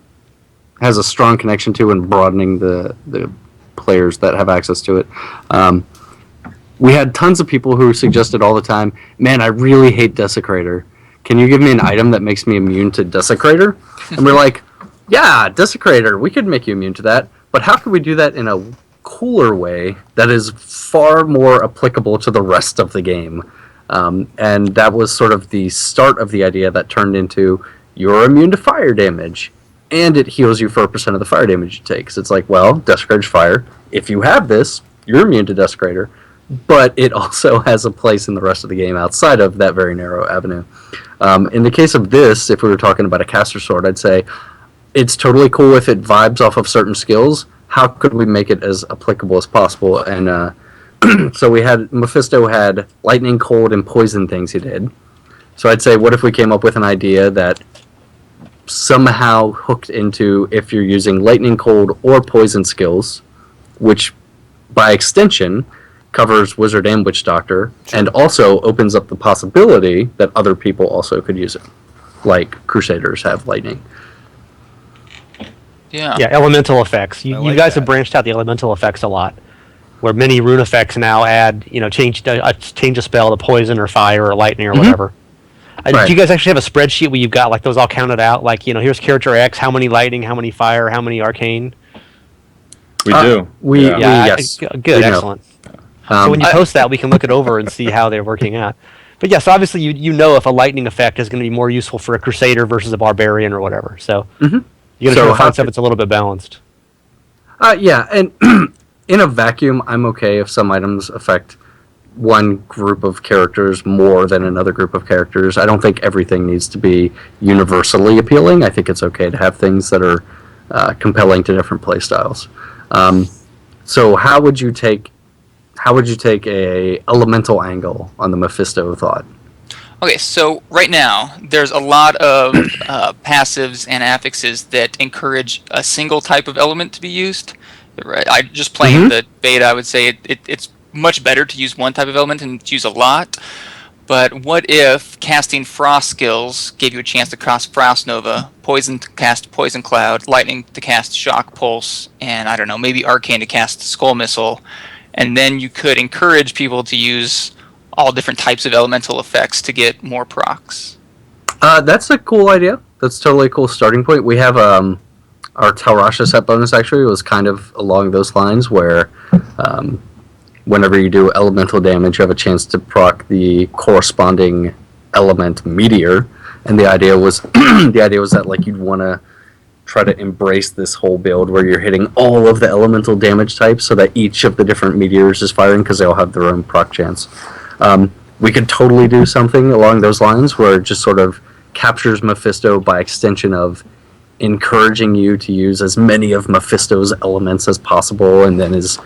has a strong connection to and broadening the players that have access to it. We had tons of people who suggested all the time, man, I really hate Desecrator. Can you give me an item that makes me immune to Desecrator? And we're like, yeah, Desecrator, we could make you immune to that, but how could we do that in a cooler way that is far more applicable to the rest of the game? And that was sort of the start of the idea that turned into, you're immune to fire damage, and it heals you for 1% of the fire damage you take. So it's like, well, Desecrator's fire. If you have this, you're immune to Desecrator, but it also has a place in the rest of the game outside of that very narrow avenue. In the case of this, if we were talking about a caster sword, I'd say it's totally cool if it vibes off of certain skills. How could we make it as applicable as possible? And so we had, Mephisto had lightning, cold, and poison things he did. So I'd say, what if we came up with an idea that somehow hooked into if you're using lightning, cold, or poison skills, which by extension covers Wizard and Witch Doctor, and also opens up the possibility that other people also could use it, like Crusaders have lightning. Yeah. Yeah, elemental effects. You like guys that. have branched out the elemental effects a lot, where many rune effects now add, change a spell to poison or fire or lightning or whatever. Right. Do you guys actually have a spreadsheet where you've got like those all counted out? Like, here's character X, how many lightning, how many fire, how many arcane? We do. Yes. Good, We know. excellent. So when you post that, we can look it over and see how they're working out. But yes, obviously you know if a lightning effect is going to be more useful for a Crusader versus a Barbarian or whatever. So you're going to try to find stuff that's a little bit balanced. Yeah, and in a vacuum, I'm okay if some items affect one group of characters more than another group of characters. I don't think everything needs to be universally appealing. I think it's okay to have things that are compelling to different playstyles. So how would you take a elemental angle on the Mephisto thought? Okay, so right now, there's a lot of passives and affixes that encourage a single type of element to be used. Right? I just playing the beta, I would say it's much better to use one type of element and to use a lot. But what if casting frost skills gave you a chance to cast Frost Nova, poison to cast Poison Cloud, lightning to cast Shock Pulse, and I don't know, maybe arcane to cast Skull Missile, and then you could encourage people to use all different types of elemental effects to get more procs. That's a cool idea. That's totally a cool starting point. We have our Talrasha set bonus actually was kind of along those lines where whenever you do elemental damage, you have a chance to proc the corresponding element meteor, and the idea was that like you'd want to try to embrace this whole build where you're hitting all of the elemental damage types so that each of the different meteors is firing because they all have their own proc chance. We could totally do something along those lines where it just sort of captures Mephisto by extension of encouraging you to use as many of Mephisto's elements as possible, and then is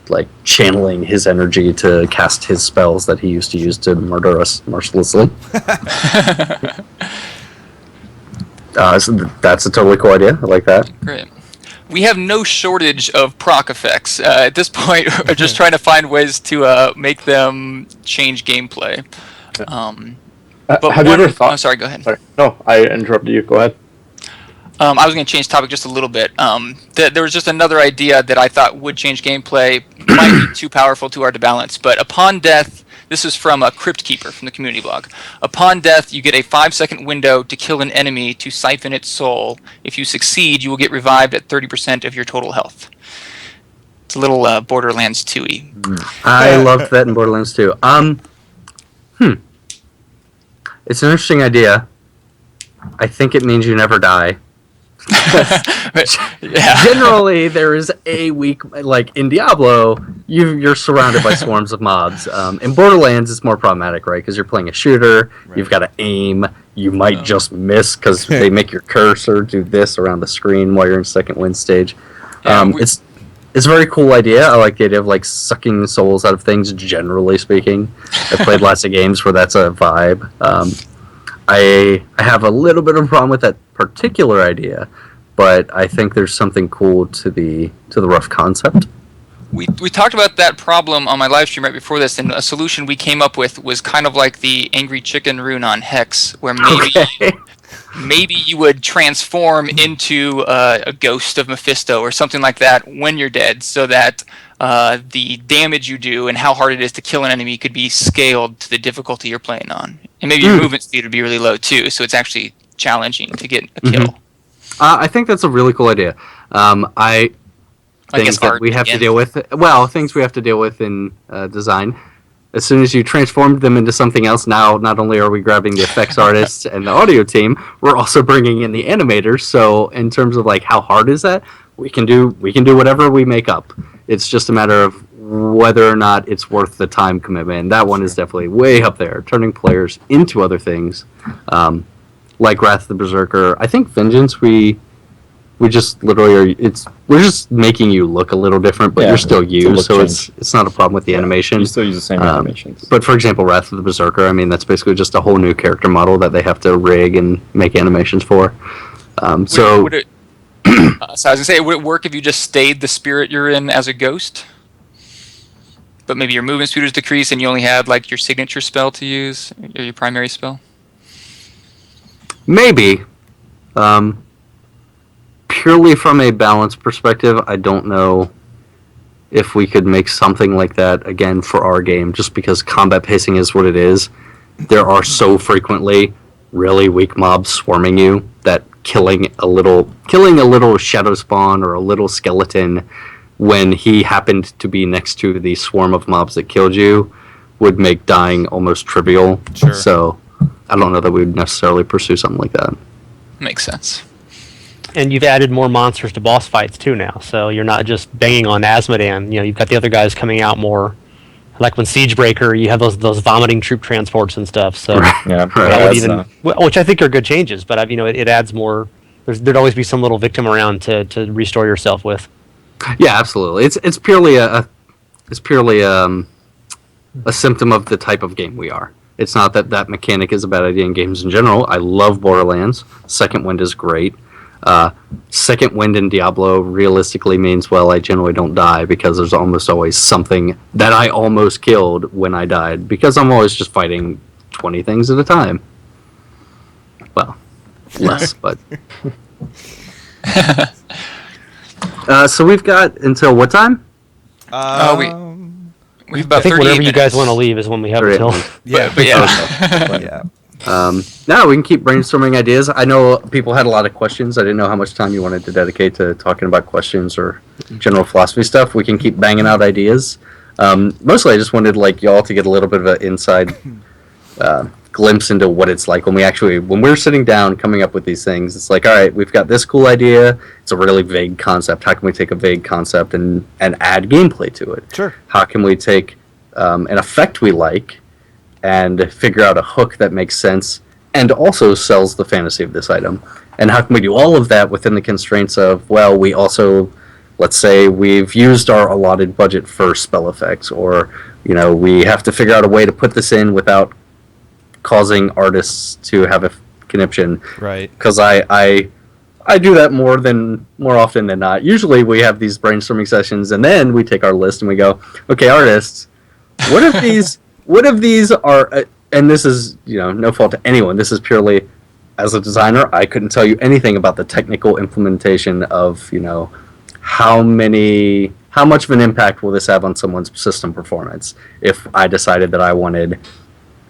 like channeling his energy to cast his spells that he used to use to murder us mercilessly. So that's a totally cool idea. I like that. Great. We have no shortage of proc effects. At this point, we're just trying to find ways to make them change gameplay. But have you ever thought? Oh, sorry, go ahead. Sorry. No, I interrupted you. Go ahead. I was going to change topic just a little bit. There was just another idea that I thought would change gameplay. Might be too powerful, too hard to balance. But upon death, this is from a Crypt Keeper from the community blog. Upon death, you get a 5-second window to kill an enemy to siphon its soul. If you succeed, you will get revived at 30% of your total health. It's a little Borderlands 2-y. I loved that in Borderlands 2. It's an interesting idea. I think it means you never die. Yeah. Generally, there is a weak, like in Diablo, you're surrounded by swarms of mobs. In Borderlands, it's more problematic, right? Because you're playing a shooter, you've got to aim. You might just miss because they make your cursor do this around the screen while you're in second wind stage. It's a very cool idea. I like the idea of like sucking souls out of things. Generally speaking, I've played lots of games where that's a vibe. I have a little bit of a problem with that particular idea, but I think there's something cool to the rough concept. We talked about that problem on my live stream right before this, and a solution we came up with was kind of like the Angry Chicken rune on Hex, where maybe maybe you would transform into a ghost of Mephisto or something like that when you're dead, so that the damage you do and how hard it is to kill an enemy could be scaled to the difficulty you're playing on. And maybe your movement speed would be really low too, so it's actually challenging to get a kill. I think that's a really cool idea. Things that we have to deal with. Well, things we have to deal with in design. As soon as you transformed them into something else, now not only are we grabbing the effects artists and the audio team, we're also bringing in the animators. So in terms of like how hard is that, we can do whatever we make up. It's just a matter of whether or not it's worth the time commitment. And that one is definitely way up there, turning players into other things, like Wrath of the Berserker. I think Vengeance we just literally we're just making you look a little different, but you're still you, so it's not a problem with the animation. You still use the same animations. But for example, Wrath of the Berserker, I mean, that's basically just a whole new character model that they have to rig and make animations for. So I was gonna say, would it work if you just stayed the spirit you're in as a ghost, but maybe your movement speed was decreased and you only had like your signature spell to use, or your primary spell? Maybe. Purely from a balance perspective, I don't know if we could make something like that again for our game, just because combat pacing is what it is. There are so frequently really weak mobs swarming you that killing a little shadow spawn or a little skeleton when he happened to be next to the swarm of mobs that killed you would make dying almost trivial. Sure. So I don't know that we would necessarily pursue something like that. Makes sense. And you've added more monsters to boss fights too now, so you're not just banging on Asmodan. You know, you've got the other guys coming out more. Like when Siegebreaker, you have those vomiting troop transports and stuff. So that would which I think are good changes, but it adds more. There'd always be some little victim around to restore yourself with. Yeah, absolutely. It's purely a symptom of the type of game we are. It's not that mechanic is a bad idea in games in general. I love Borderlands. Second Wind is great. Second Wind in Diablo realistically means, well, I generally don't die because there's almost always something that I almost killed when I died, because I'm always just fighting 20 things at a time. Well, less, but... so we've got until what time? We've about 38 minutes. I think whenever you guys want to leave is when we have until. Yeah, but Yeah. No, we can keep brainstorming ideas. I know people had a lot of questions. I didn't know how much time you wanted to dedicate to talking about questions or general philosophy stuff. We can keep banging out ideas. Mostly I just wanted y'all to get a little bit of an inside glimpse into what it's like when we're sitting down coming up with these things. It's like, all right, we've got this cool idea. It's a really vague concept. How can we take a vague concept and add gameplay to it? Sure. How can we take an effect we like and figure out a hook that makes sense and also sells the fantasy of this item? And how can we do all of that within the constraints of, well, we also, let's say we've used our allotted budget for spell effects, or, we have to figure out a way to put this in without causing artists to have a conniption. Right. Because I do that more often than not. Usually we have these brainstorming sessions and then we take our list and we go, okay, artists, what if these are, and this is, no fault to anyone. This is purely, as a designer, I couldn't tell you anything about the technical implementation of, how much of an impact will this have on someone's system performance if I decided that I wanted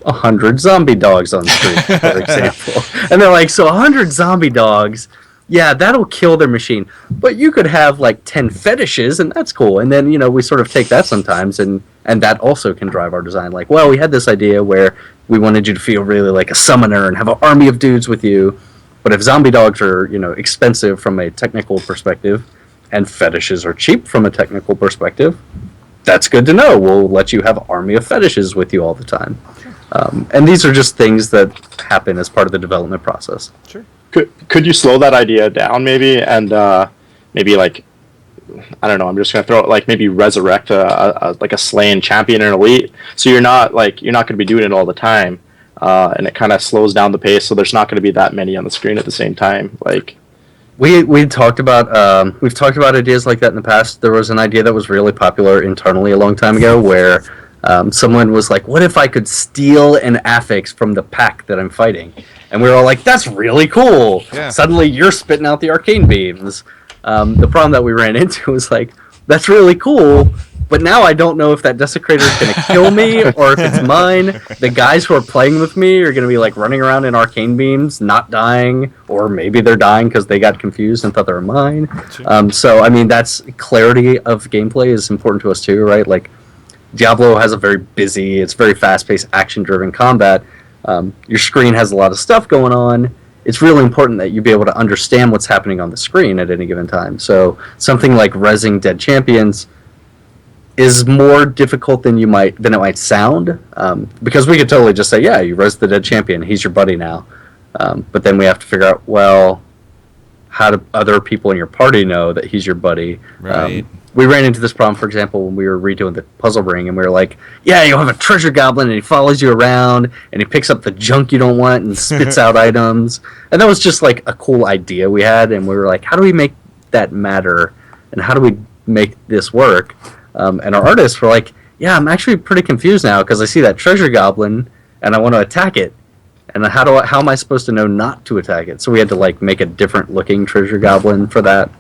100 zombie dogs on the street, for example. And they're like, so 100 zombie dogs, yeah, that'll kill their machine. But you could have 10 fetishes, and that's cool. And then, we sort of take that sometimes, and that also can drive our design. Well, we had this idea where we wanted you to feel really like a summoner and have an army of dudes with you. But if zombie dogs are, expensive from a technical perspective, and fetishes are cheap from a technical perspective, that's good to know. We'll let you have an army of fetishes with you all the time. And these are just things that happen as part of the development process. Sure. Could you slow that idea down maybe, and maybe I don't know, I'm just gonna throw it, maybe resurrect a slain champion in Elite, so you're not going to be doing it all the time, and it kind of slows down the pace, so there's not going to be that many on the screen at the same time. We talked about we've talked about ideas like that in the past. There was an idea that was really popular internally a long time ago where Someone was like, what if I could steal an affix from the pack that I'm fighting? And we were all like, that's really cool. Yeah. Suddenly you're spitting out the arcane beams. The problem that we ran into was like, that's really cool, but now I don't know if that desecrator is going to kill me or if it's mine. The guys who are playing with me are going to be like running around in arcane beams, not dying, or maybe they're dying because they got confused and thought they were mine. So I mean, that's clarity of gameplay is important to us too, right? Like Diablo has a very busy, it's very fast-paced, action-driven combat. Your screen has a lot of stuff going on. It's really important that you be able to understand what's happening on the screen at any given time. So something like rezzing dead champions is more difficult than it might sound, because we could totally just say, yeah, you res the dead champion, he's your buddy now. But then we have to figure out, well, how do other people in your party know that he's your buddy? Right. We ran into this problem, for example, when we were redoing the puzzle ring, and we were like, yeah, you'll have a treasure goblin, and he follows you around, and he picks up the junk you don't want and spits out items. And that was just like a cool idea we had, and we were like, how do we make that matter? And how do we make this work? And our artists were like, yeah, I'm actually pretty confused now, because I see that treasure goblin, and I want to attack it. And how am I supposed to know not to attack it? So we had to like make a different looking treasure goblin for that.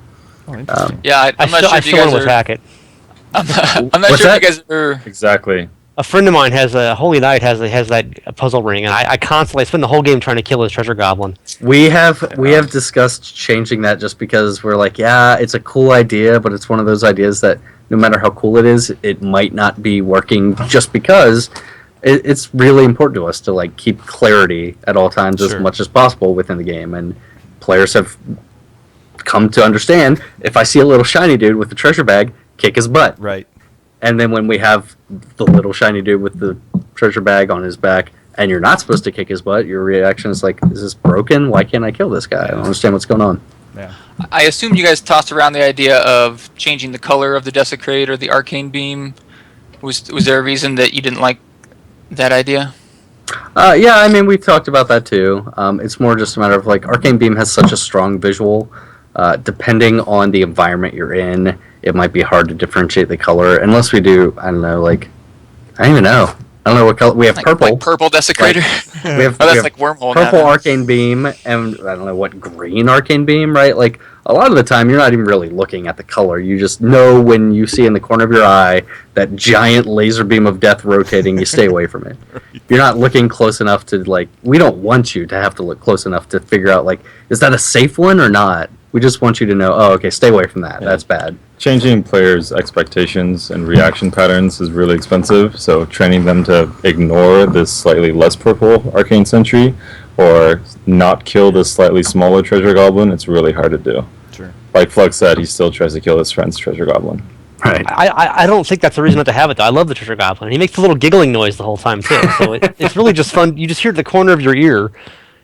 Oh, interesting. Yeah, I'm not sure if you I still guys want to are. attack it. I'm not What's sure that? if you guys are. Exactly. A friend of mine has a Holy Knight has that puzzle ring, and I constantly spend the whole game trying to kill his treasure goblin. We have discussed changing that just because we're like, yeah, it's a cool idea, but it's one of those ideas that no matter how cool it is, it might not be working just because it's really important to us to like keep clarity at all times as much as possible within the game, and players have come to understand if I see a little shiny dude with the treasure bag, kick his butt. Right. And then when we have the little shiny dude with the treasure bag on his back, and you're not supposed to kick his butt, your reaction is like, is this broken? Why can't I kill this guy? I don't understand what's going on. Yeah. I assume you guys tossed around the idea of changing the color of the desecrate or the arcane beam. Was there a reason that you didn't like that idea? Yeah, I mean, we talked about that too. It's more just a matter of like, arcane beam has such a strong visual. Depending on the environment you're in, it might be hard to differentiate the color unless we do, I don't know, like, I don't even know. I don't know what color. We have purple. Like purple desecrator. We have, Oh, that's we have like wormhole. purple now. arcane beam, and I don't know what green arcane beam, right? Like, a lot of the time, you're not even really looking at the color. You just know when you see in the corner of your eye that giant laser beam of death rotating, you stay away from it. You're not looking close enough to, like, we don't want you to have to look close enough to figure out, like, is that a safe one or not? We just want you to know, oh, okay, stay away from that. Yeah. That's bad. Changing players' expectations and reaction patterns is really expensive, so training them to ignore this slightly less purple Arcane Sentry or not kill this slightly smaller Treasure Goblin, it's really hard to do. Sure. Like Flux said, he still tries to kill his friend's Treasure Goblin. Right. I don't think that's a reason not to have it, though. I love the treasure goblin. He makes a little giggling noise the whole time, too. So it's really just fun. You just hear it at the corner of your ear.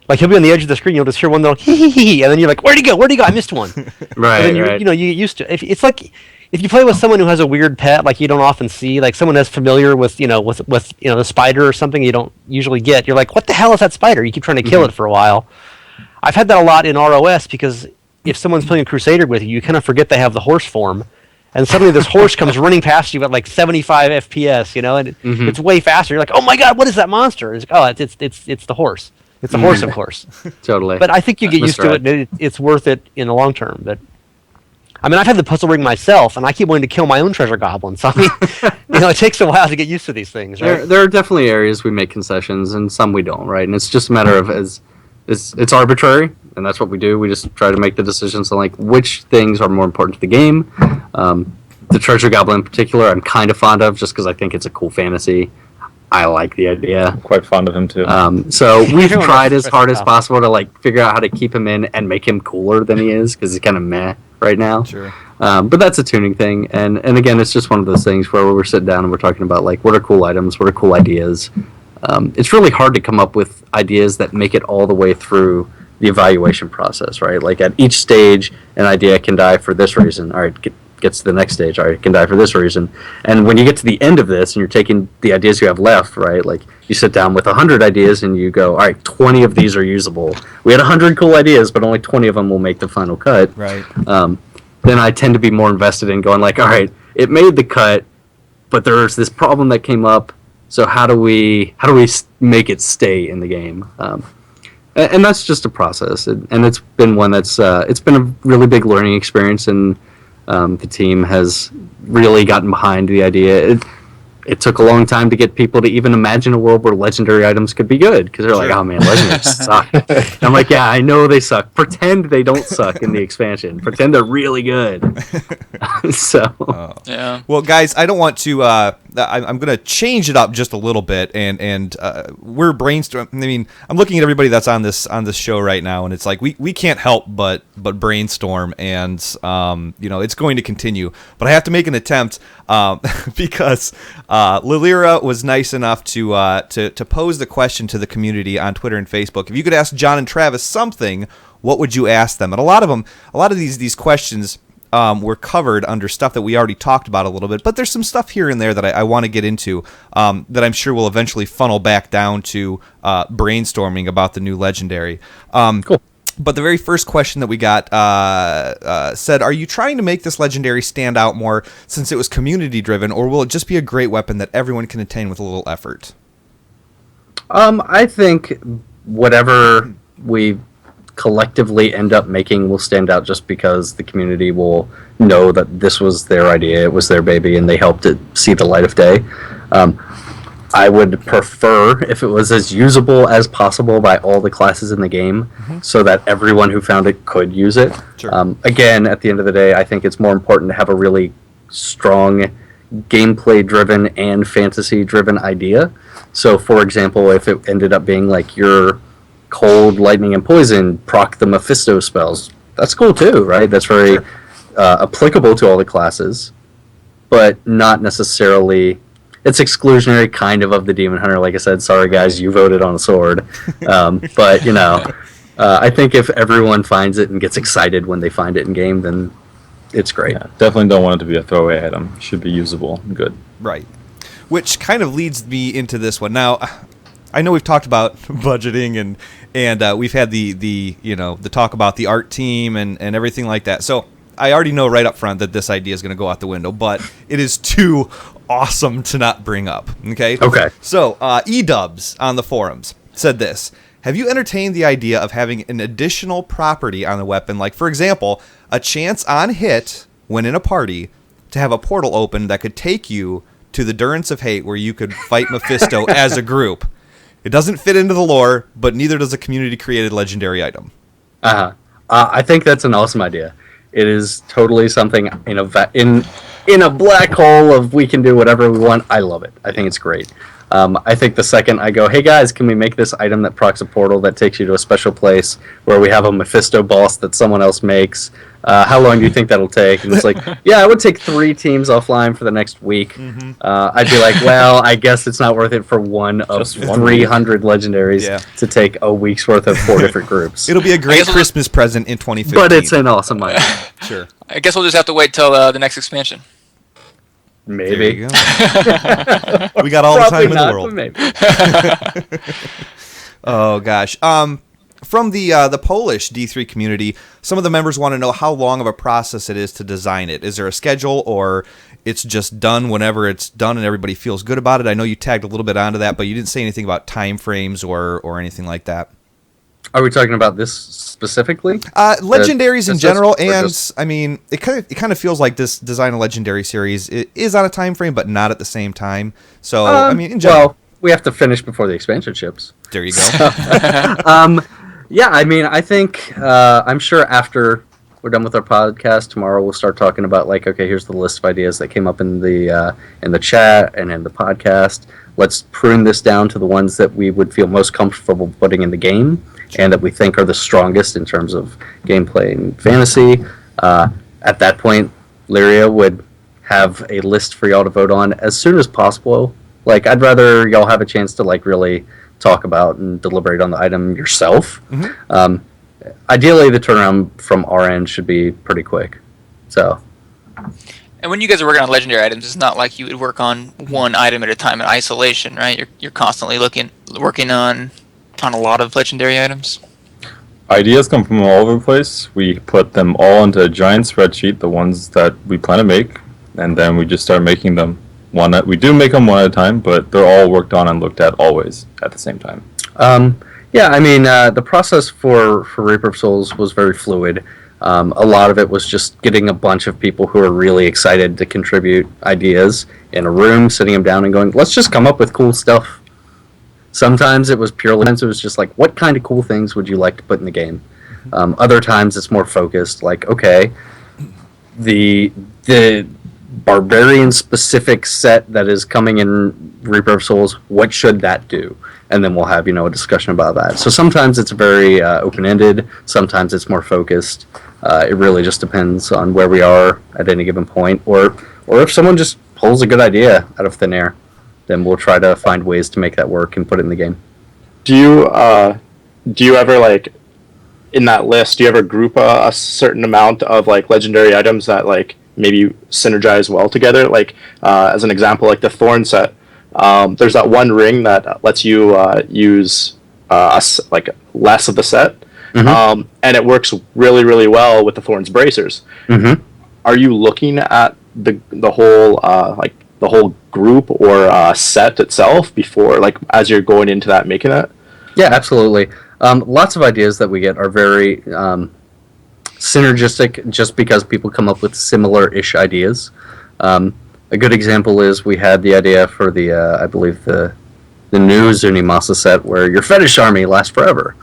Like, he'll be on the edge of the screen, you'll just hear one little hee, and then you're like, where'd he go? Where'd he go? I missed one. Right, And then right. you know, you get used to it. It's like, if you play with someone who has a weird pet, like you don't often see, like someone that's familiar with the spider or something you don't usually get, you're like, what the hell is that spider? You keep trying to kill it for a while. I've had that a lot in ROS, because if someone's playing Crusader with you, you kind of forget they have the horse form. And suddenly this horse comes running past you at like 75 FPS, and it's way faster. You're like, oh my god, what is that monster? It's like, oh, it's the horse. It's a horse, of course. Totally. But I think you get used to it, and it's worth it in the long term. But I mean, I've had the puzzle ring myself, and I keep wanting to kill my own treasure goblins. So, I mean, it takes a while to get used to these things, right? There are definitely areas we make concessions, and some we don't, right? And it's just a matter of it's arbitrary, and that's what we do. We just try to make the decisions on like which things are more important to the game. The treasure goblin in particular, I'm kind of fond of, just because I think it's a cool fantasy. I like the idea. I'm quite fond of him too. So we've Everyone tried likes as hard as Treasure possible to like figure out how to keep him in and make him cooler than he is, because he's kind of meh right now. Sure. But that's a tuning thing, and again, it's just one of those things where we're sitting down and we're talking about like what are cool items, what are cool ideas. It's really hard to come up with ideas that make it all the way through the evaluation process, right? Like at each stage, an idea can die for this reason. All right, gets to the next stage. All right, it can die for this reason. And when you get to the end of this, and you're taking the ideas you have left, right? Like you sit down with 100 ideas, and you go, all right, 20 of these are usable. We had 100 cool ideas, but only 20 of them will make the final cut. Right. Then I tend to be more invested in going like, all right, it made the cut. but there's this problem that came up. So how do we make it stay in the game? And that's just a process, and it's been one that's it's been a really big learning experience, and the team has really gotten behind the idea. It took a long time to get people to even imagine a world where legendary items could be good, because they're like, oh man, legendaries suck. And I'm like, yeah, I know they suck. Pretend they don't suck in the expansion. Pretend they're really good. Yeah. Well, guys, I don't want to. I'm going to change it up just a little bit, and we're brainstorming. I mean, I'm looking at everybody that's on this show right now, and it's like we can't help but brainstorm, and it's going to continue. But I have to make an attempt because Lilira was nice enough to pose the question to the community on Twitter and Facebook. If you could ask John and Travis something, what would you ask them? And a lot of these questions were covered under stuff that we already talked about a little bit, but there's some stuff here and there that I want to get into that I'm sure will eventually funnel back down to brainstorming about the new legendary. Cool. But the very first question that we got said, are you trying to make this legendary stand out more since it was community driven, or will it just be a great weapon that everyone can attain with a little effort? I think whatever we collectively end up making will stand out just because the community will know that this was their idea, it was their baby, and they helped it see the light of day. I would prefer if it was as usable as possible by all the classes in the game, so that everyone who found it could use it. Sure. Again, at the end of the day, I think it's more important to have a really strong gameplay-driven and fantasy-driven idea. So, for example, if it ended up being like your cold, lightning, and poison proc the Mephisto spells, that's cool too, right? That's very applicable to all the classes, but not necessarily... It's exclusionary kind of the Demon Hunter. Like I said, sorry guys, you voted on a sword. But, I think if everyone finds it and gets excited when they find it in game, then it's great. Yeah, definitely don't want it to be a throwaway item. It should be usable and good. Right. Which kind of leads me into this one. Now, I know we've talked about budgeting and we've had the talk about the art team and everything like that. So I already know right up front that this idea is going to go out the window, but it is too awesome to not bring up. Okay. So eDubs on the forums said this: have you entertained the idea of having an additional property on the weapon, like for example, a chance on hit when in a party to have a portal open that could take you to the Durance of Hate, where you could fight Mephisto as a group? It doesn't fit into the lore, but neither does a community-created legendary item. I think that's an awesome idea. It is totally something in a black hole of we can do whatever we want. I love it. I think it's great. I think the second I go, hey guys, can we make this item that procs a portal that takes you to a special place where we have a Mephisto boss that someone else makes? How long do you think that'll take? And it's like, yeah, it would take 3 teams offline for the next week. I'd be like, well, I guess it's not worth it for one of 300 legendaries to take a week's worth of 4 different groups. It'll be a great Christmas present in 2015. But it's an awesome idea. Sure. I guess we'll just have to wait till the next expansion. Maybe. There you go. We got all the time in the world. Maybe. Oh gosh. From the Polish D3 community, some of the members want to know how long of a process it is to design it. Is there a schedule, or it's just done whenever it's done and everybody feels good about it? I know you tagged a little bit onto that, but you didn't say anything about time frames or anything like that. Are we talking about this specifically? Legendaries in general, and I mean, it kind of feels like this design a legendary series is on a time frame, but not at the same time. So I mean, in general, well, we have to finish before the expansion ships. There you go. Yeah, I mean, I think I'm sure after we're done with our podcast tomorrow, we'll start talking about like, okay, here's the list of ideas that came up in the chat and in the podcast. Let's prune this down to the ones that we would feel most comfortable putting in the game and that we think are the strongest in terms of gameplay and fantasy. At that point, Lyria would have a list for y'all to vote on as soon as possible. Like, I'd rather y'all have a chance to like really talk about and deliberate on the item yourself. Ideally, the turnaround from our end should be pretty quick. So. And when you guys are working on legendary items, it's not like you would work on one item at a time in isolation, right? You're constantly working on a lot of legendary items. Ideas come from all over the place. We put them all into a giant spreadsheet, the ones that we plan to make, and then we just start making them. we do make them one at a time, but they're all worked on and looked at always at the same time. Yeah, I mean, the process for Reaper of Souls was very fluid. A lot of it was just getting a bunch of people who are really excited to contribute ideas in a room, sitting them down and going, let's just come up with cool stuff. Sometimes it was just like, what kind of cool things would you like to put in the game? Other times it's more focused, like, okay, the barbarian specific set that is coming in Reaper of Souls, what should that do? And then we'll have, a discussion about that. So sometimes it's very open-ended, sometimes it's more focused. It really just depends on where we are at any given point, or if someone just pulls a good idea out of thin air, then we'll try to find ways to make that work and put it in the game. Do you ever, like, in that list, do you ever group a certain amount of, like, legendary items that, like, maybe synergize well together? Like, as an example, like the Thorn set. There's that one ring that lets you use like less of the set, and it works really, really well with the Thorn's bracers. Are you looking at the whole group or set itself before, like, as you're going into that, making it? Yeah, absolutely. Lots of ideas that we get are very synergistic, just because people come up with similar-ish ideas. A good example is we had the idea for the, I believe, the new Zunimasa set where your fetish army lasts forever.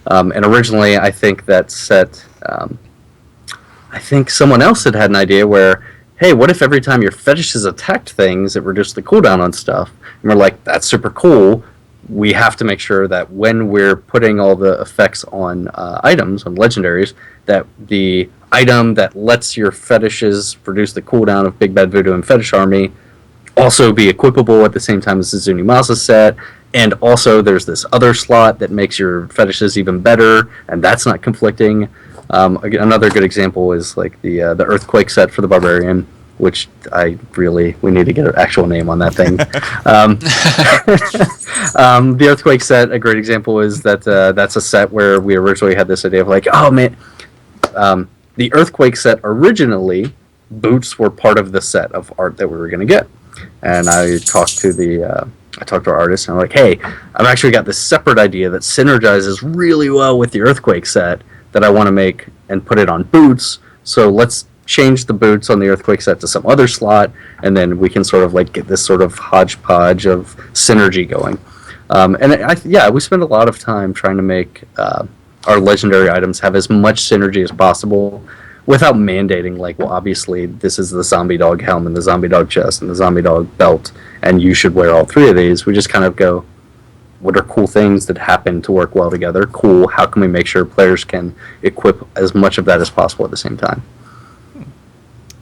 And originally, I think that set, I think someone else had an idea where, hey, what if every time your fetishes attacked things, it reduced the cooldown on stuff? And we're like, that's super cool. We have to make sure that when we're putting all the effects on items, on legendaries, that the item that lets your fetishes reduce the cooldown of Big Bad Voodoo and Fetish Army also be equipable at the same time as the Zunimasa set, and also there's this other slot that makes your fetishes even better, and that's not conflicting. Another good example is like the Earthquake set for the Barbarian, which we need to get an actual name on that thing. The Earthquake set, a great example is that that's a set where we originally had this idea of like, oh man, the Earthquake set originally, boots were part of the set of art that we were going to get. And I talked to our artist and I'm like, hey, I've actually got this separate idea that synergizes really well with the Earthquake set that I want to make and put it on boots. So let's change the boots on the Earthquake set to some other slot, and then we can sort of like get this sort of hodgepodge of synergy going. And we spend a lot of time trying to make our legendary items have as much synergy as possible without mandating, like, well, obviously this is the zombie dog helm and the zombie dog chest and the zombie dog belt, and you should wear all three of these. We just kind of go, what are cool things that happen to work well together? Cool, how can we make sure players can equip as much of that as possible at the same time?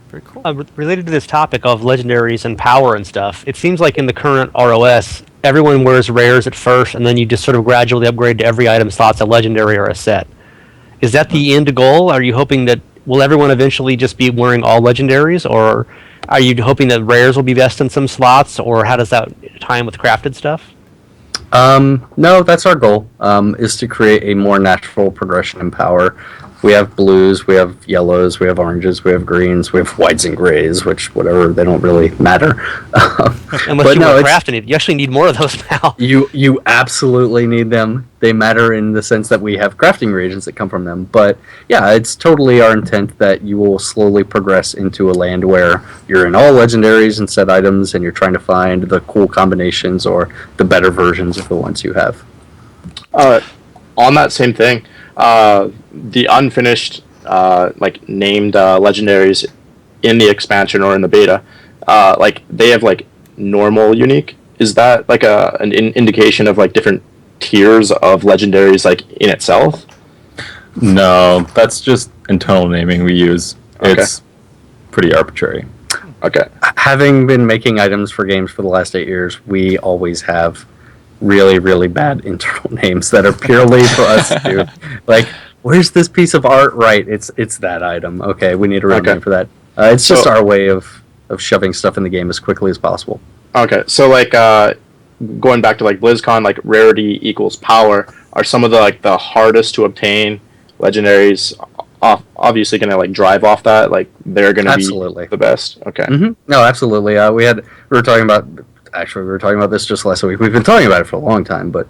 Very cool. Related to this topic of legendaries and power and stuff, it seems like in the current ROS, everyone wears rares at first, and then you just sort of gradually upgrade to every item slots a legendary or a set. Is that the end goal? Are you hoping that, will everyone eventually just be wearing all legendaries, or are you hoping that rares will be vested in some slots, or how does that tie in with crafted stuff? No, that's our goal, is to create a more natural progression in power. We have blues, we have yellows, we have oranges, we have greens, we have whites and grays, which, whatever, they don't really matter. Unless you want crafting, you actually need more of those now. You absolutely need them. They matter in the sense that we have crafting reagents that come from them. But yeah, it's totally our intent that you will slowly progress into a land where you're in all legendaries and set items, and you're trying to find the cool combinations or the better versions of the ones you have. On that same thing, the unfinished named legendaries in the expansion or in the beta, they have like normal unique. Is that like an indication of like different tiers of legendaries like in itself? No, that's just internal naming we use. Okay. It's pretty arbitrary. Okay. Having been making items for games for the last 8 years, we always have really, really bad internal names that are purely for us to do. Like, where's this piece of art? Right, it's that item. Okay, we need a real name for that. It's just our way of shoving stuff in the game as quickly as possible. Okay, so like going back to like BlizzCon, like rarity equals power. Are some of the hardest to obtain legendaries obviously going to like drive off that. Like they're going to be Absolutely. the best. Okay. Mm-hmm. No, absolutely. We were talking about this just last week. We've been talking about it for a long time, but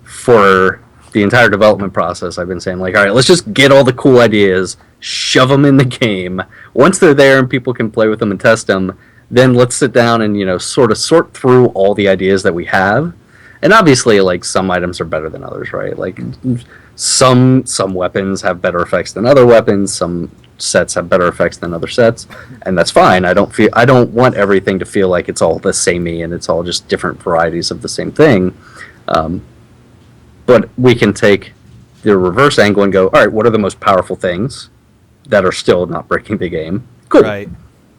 for the entire development process, I've been saying like, all right, let's just get all the cool ideas, shove them in the game. Once they're there and people can play with them and test them, then let's sit down and sort of sort through all the ideas that we have. And obviously, like some items are better than others, right? Like some weapons have better effects than other weapons. Some sets have better effects than other sets, and that's fine. I don't want everything to feel like it's all the samey and it's all just different varieties of the same thing. But we can take the reverse angle and go, all right, what are the most powerful things that are still not breaking the game? Cool. Right.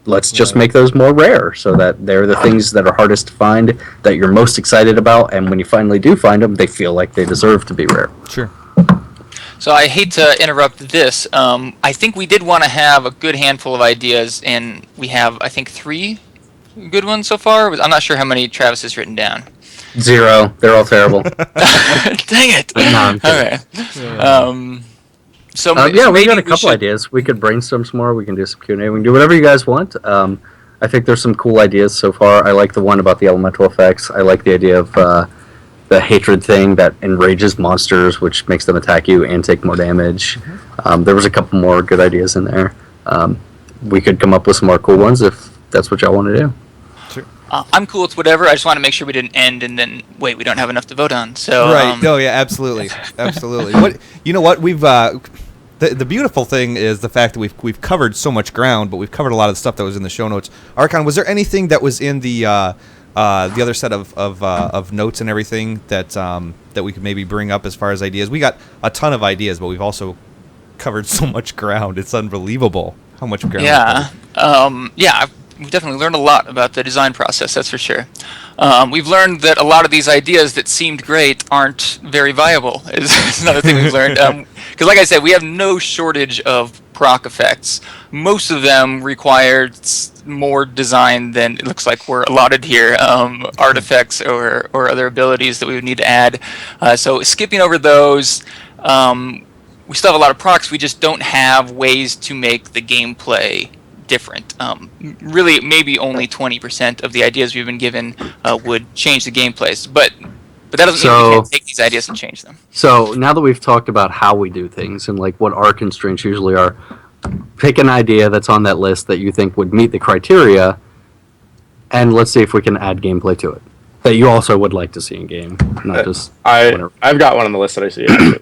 Let's just make those more rare so that they're the things that are hardest to find, that you're most excited about, and when you finally do find them, they feel like they deserve to be rare. Sure. So I hate to interrupt this. I think we did want to have a good handful of ideas, and we have, I think, 3 good ones so far. I'm not sure how many Travis has written down. 0. They're all terrible. Dang it! No, I'm kidding. Okay. So yeah, we got a maybe couple should- ideas. We could brainstorm some more. We can do some Q&A. We can do whatever you guys want. I think there's some cool ideas so far. I like the one about the elemental effects. I like the idea of the hatred thing that enrages monsters, which makes them attack you and take more damage. There was a couple more good ideas in there. We could come up with some more cool ones if that's what y'all want to do. I'm cool with whatever. I just want to make sure we didn't end and then wait. We don't have enough to vote on. So Right. No. Yeah. Absolutely. Absolutely. What we've the beautiful thing is the fact that we've covered so much ground, but we've covered a lot of the stuff that was in the show notes. Archon, was there anything that was in the other set of notes and everything that we could maybe bring up as far as ideas? We got a ton of ideas, but we've also covered so much ground. It's unbelievable how much ground. yeah, we've definitely learned a lot about the design process. That's for sure. We've learned that a lot of these ideas that seemed great aren't very viable. Is another thing we've learned. Because, like I said, we have no shortage of proc effects. Most of them require more design than it looks like we're allotted here. Artifacts or other abilities that we would need to add. So skipping over those. We still have a lot of procs. We just don't have ways to make the gameplay different. Really, maybe only 20% of the ideas we've been given would change the gameplays, but that doesn't mean we can't take these ideas and change them. So now that we've talked about how we do things and like what our constraints usually are, pick an idea that's on that list that you think would meet the criteria, and let's see if we can add gameplay to it that you also would like to see in game, not just. I've got one on the list that I see. Actually.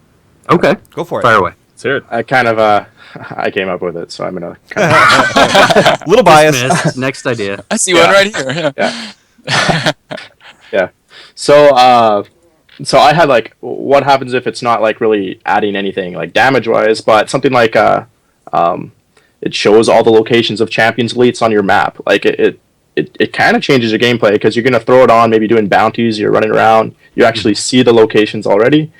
Okay, Go for it. fire away. Let's hear it. I kind of I came up with it, so I'm gonna. Kind of, Little bias. Dismissed. Next idea. I see one right here. Yeah. yeah. So I had like, what happens if it's not like really adding anything like damage wise, but something like it shows all the locations of champions elites on your map. Like it kind of changes your gameplay because you're gonna throw it on, maybe doing bounties. You're running around. You actually see the locations already.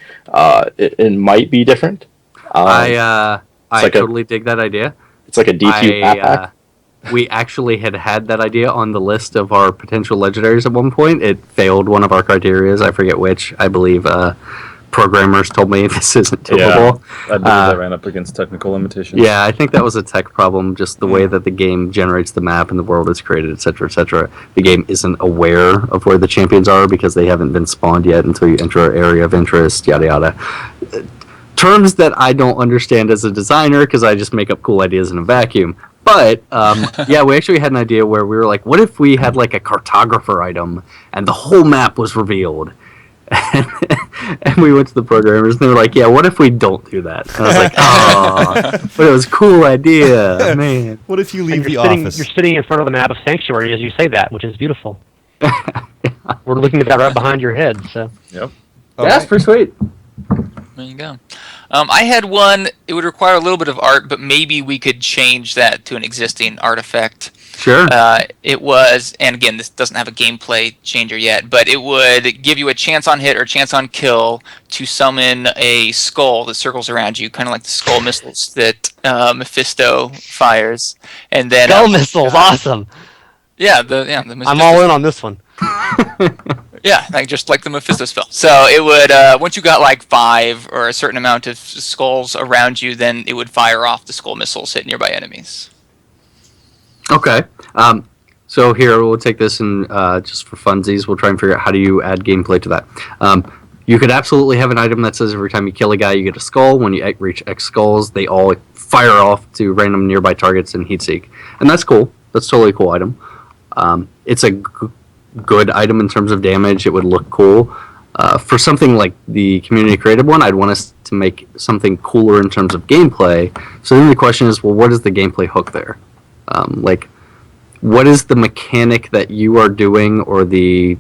It might be different. I like totally dig that idea. It's like a DQ map pack. We actually had that idea on the list of our potential legendaries at one point. It failed one of our criterias. I forget which. I believe programmers told me this isn't doable. Yeah, I believe that ran up against technical limitations. Yeah, I think that was a tech problem, just the way that the game generates the map and the world is created, etc., etc. The game isn't aware of where the champions are because they haven't been spawned yet until you enter an area of interest, yada yada. Terms that I don't understand as a designer because I just make up cool ideas in a vacuum. But, yeah, we actually had an idea where we were like, what if we had like a cartographer item and the whole map was revealed? And we went to the programmers and they were like, yeah, what if we don't do that? And I was like, oh, but it was a cool idea, man. What if you leave the You're office? sitting in front of the map of Sanctuary as you say that, which is beautiful. We're looking at that right behind your head, so. Yep. All That's right. pretty sweet. There you go. I had one. It would require a little bit of art, but maybe we could change that to an existing artifact. Sure. It was, and again, this doesn't have a gameplay changer yet, but it would give you a chance on hit or chance on kill to summon a skull that circles around you, kind of like the skull missiles that Mephisto fires. And then Skull missiles, awesome. yeah, the I'm all in on this one. Yeah, like just like the Mephisto spell. So it would once you got like 5 or a certain amount of skulls around you, then it would fire off the skull missiles hit nearby enemies. Okay. So here we'll take this and just for funsies, we'll try and figure out how do you add gameplay to that. You could absolutely have an item that says every time you kill a guy, you get a skull. When you reach X skulls, they all fire off to random nearby targets and heat seek, and that's cool. That's totally a cool item. It's a good item in terms of damage. It would look cool. For something like the community created one, I'd want us to make something cooler in terms of gameplay. So then the question is, well, what is the gameplay hook there? Like, what is the mechanic that you are doing or the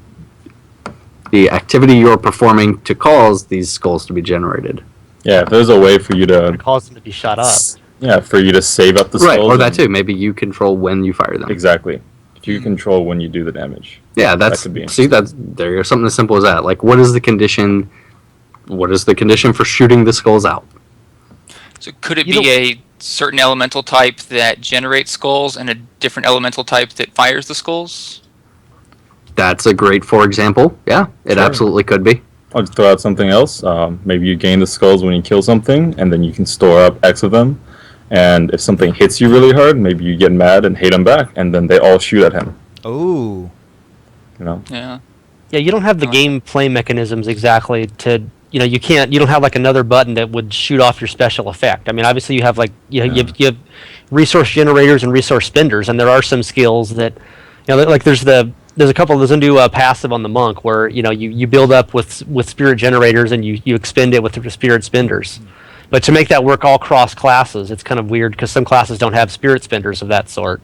activity you're performing to cause these skulls to be generated? Yeah, if there's a way for you to cause them to be shot up. Yeah, for you to save up the skulls. Right, or that too. Maybe you control when you fire them. Exactly. If you control when you do the damage. Yeah, that could be. See, there's something as simple as that. Like, what is the condition? What is the condition for shooting the skulls out? So could it be a certain elemental type that generates skulls and a different elemental type that fires the skulls? That's a great for example. Yeah, it absolutely could be. I'll just throw out something else. Maybe you gain the skulls when you kill something, and then you can store up X of them. And if something hits you really hard, maybe you get mad and hate him back, and then they all shoot at him. Ooh. You know? Yeah. Yeah, you don't have the gameplay mechanisms exactly to, you don't have like another button that would shoot off your special effect. I mean, obviously you have like, you have resource generators and resource spenders, and there are some skills that, like there's a new passive on the monk where, you build up with spirit generators and you expend it with the spirit spenders. But to make that work all cross classes, it's kind of weird because some classes don't have spirit spenders of that sort.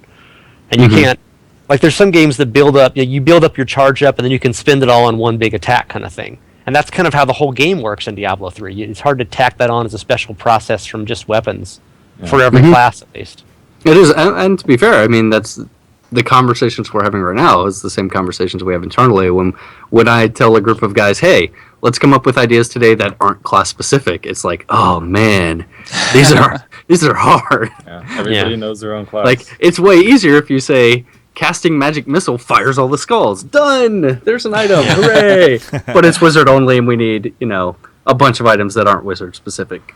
And you can't, like there's some games that build up, you build up your charge up and then you can spend it all on one big attack kind of thing. And that's kind of how the whole game works in Diablo 3. It's hard to tack that on as a special process from just weapons for every class at least. It is, and to be fair, I mean, that's the conversations we're having right now is the same conversations we have internally when I tell a group of guys, hey, let's come up with ideas today that aren't class specific. It's like, oh man, these are hard. Yeah, everybody knows their own class. Like, it's way easier if you say casting magic missile fires all the skulls. Done. There's an item. Hooray! But it's wizard only, and we need a bunch of items that aren't wizard specific.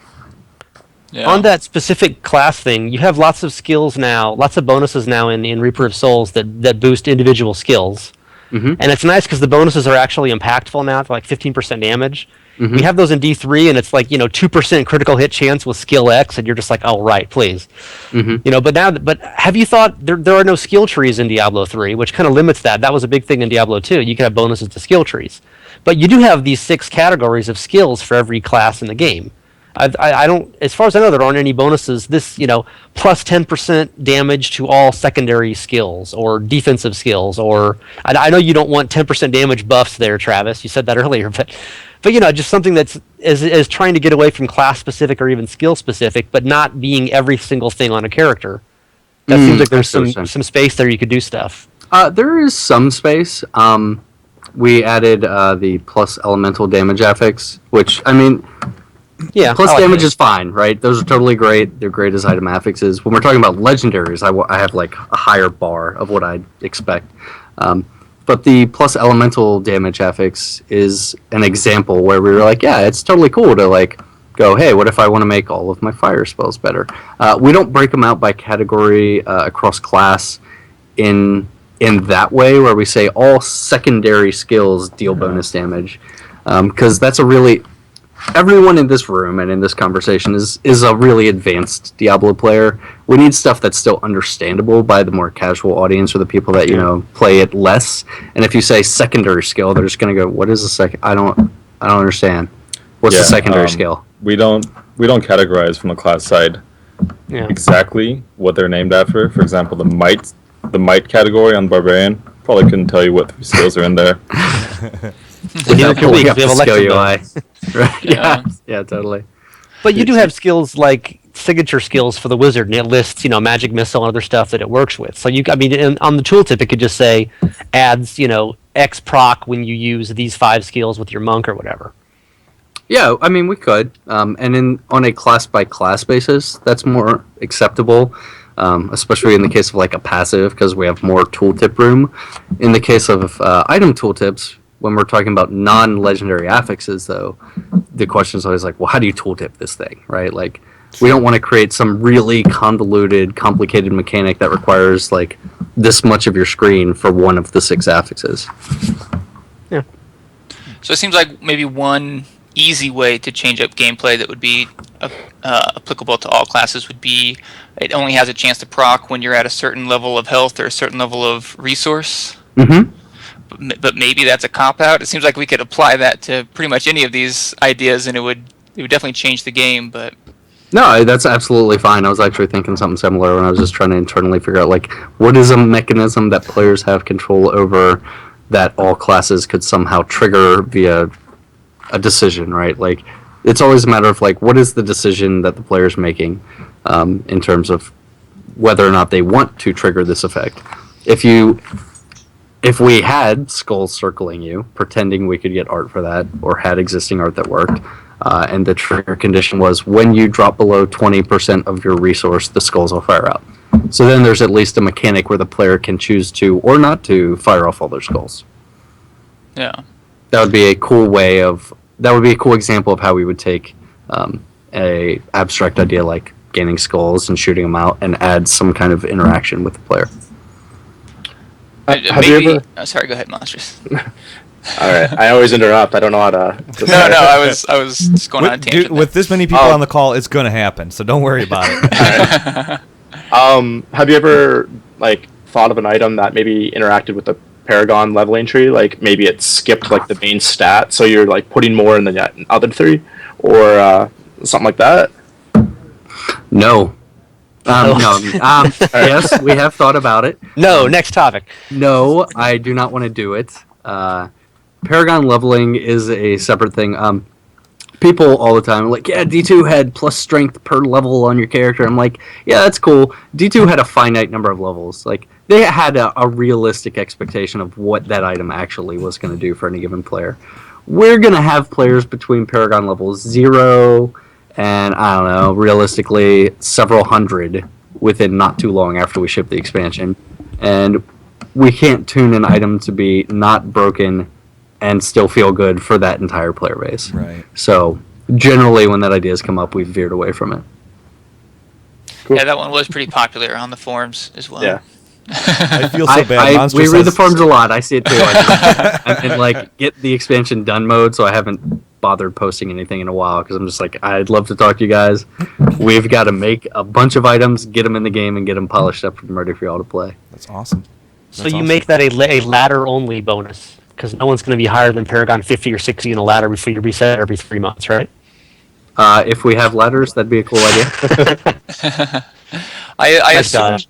Yeah. On that specific class thing, you have lots of skills now, lots of bonuses now in Reaper of Souls that boost individual skills. And it's nice because the bonuses are actually impactful now, to like 15% damage. We have those in D3, and it's like 2% critical hit chance with skill X, and you're just like, oh right, please. But have you thought there are no skill trees in Diablo 3, which kind of limits that. That was a big thing in Diablo 2. You can have bonuses to skill trees, but you do have these 6 categories of skills for every class in the game. I don't, as far as I know, there aren't any bonuses. This, plus 10% damage to all secondary skills or defensive skills, or I know you don't want 10% damage buffs there, Travis. You said that earlier, but just something that's is trying to get away from class specific or even skill specific, but not being every single thing on a character. That seems like there's some space there you could do stuff. There is some space. We added the plus elemental damage affix, which I mean. Yeah, plus damage is fine, right? Those are totally great. They're great as item affixes. When we're talking about legendaries, I have like a higher bar of what I'd expect. But the plus elemental damage affix is an example where we were like, yeah, it's totally cool to like go, hey, what if I want to make all of my fire spells better? We don't break them out by category across class in that way, where we say all secondary skills deal bonus damage, because that's a really everyone in this room and in this conversation is a really advanced Diablo player. We need stuff that's still understandable by the more casual audience or the people that play it less. And if you say secondary skill, they're just going to go, "What is a second? I don't understand. What's the secondary skill?" We don't categorize from the class side exactly what they're named after. For example, the might category on Barbarian probably couldn't tell you what 3 skills are in there. Neither can we, 'cause we have skill election UI. bonus. Right? Yeah, totally. But you do have skills like signature skills for the wizard, and it lists, magic missile and other stuff that it works with. So on the tooltip, it could just say adds, X proc when you use these 5 skills with your monk or whatever. Yeah, I mean we could, and on a class by class basis, that's more acceptable, especially in the case of like a passive because we have more tooltip room. In the case of item tooltips, when we're talking about non-legendary affixes, though, the question is always like, well, how do you tooltip this thing, right? Like, we don't want to create some really convoluted, complicated mechanic that requires like this much of your screen for one of the 6 affixes. Yeah. So it seems like maybe one easy way to change up gameplay that would be applicable to all classes would be it only has a chance to proc when you're at a certain level of health or a certain level of resource. Mm-hmm. But maybe that's a cop-out. It seems like we could apply that to pretty much any of these ideas, and it would definitely change the game, but... No, that's absolutely fine. I was actually thinking something similar when I was just trying to internally figure out, like, what is a mechanism that players have control over that all classes could somehow trigger via a decision, right? Like, it's always a matter of, like, what is the decision that the player's making in terms of whether or not they want to trigger this effect. If we had skulls circling you, pretending we could get art for that, or had existing art that worked, and the trigger condition was when you drop below 20% of your resource, the skulls will fire out. So then there's at least a mechanic where the player can choose to or not to fire off all their skulls. Yeah. That would be a cool example of how we would take a abstract idea like gaining skulls and shooting them out and add some kind of interaction with the player. Have you ever... sorry, go ahead, Monstrous. All right, I always interrupt. I don't know how to. No, I was just going on a tangent. Dude, with this many people on the call, it's going to happen. So don't worry about it. Have you ever like thought of an item that maybe interacted with the Paragon leveling tree? Like maybe it skipped like the main stat, so you're like putting more in the other 3, or something like that. No. No. Yes, we have thought about it. No, next topic. No, I do not want to do it. Paragon leveling is a separate thing. People all the time are like, yeah, D2 had plus strength per level on your character. I'm like, yeah, that's cool. D2 had a finite number of levels. Like, they had a realistic expectation of what that item actually was going to do for any given player. We're going to have players between Paragon levels 0 and, I don't know, realistically, several hundred within not too long after we ship the expansion. And we can't tune an item to be not broken and still feel good for that entire player base. Right. So, generally, when that idea has come up, we've veered away from it. Cool. Yeah, that one was pretty popular on the forums as well. Yeah. I feel so bad. We read the forums a lot. I see it too. I'm in like get the expansion done mode, so I haven't bothered posting anything in a while because I'm just like, I'd love to talk to you guys. We've got to make a bunch of items, get them in the game, and get them polished up and ready for y'all to play. That's awesome. So you make that a ladder-only bonus, because no one's going to be higher than Paragon 50 or 60 in a ladder before you reset every 3 months, right? If we have ladders, that'd be a cool idea. I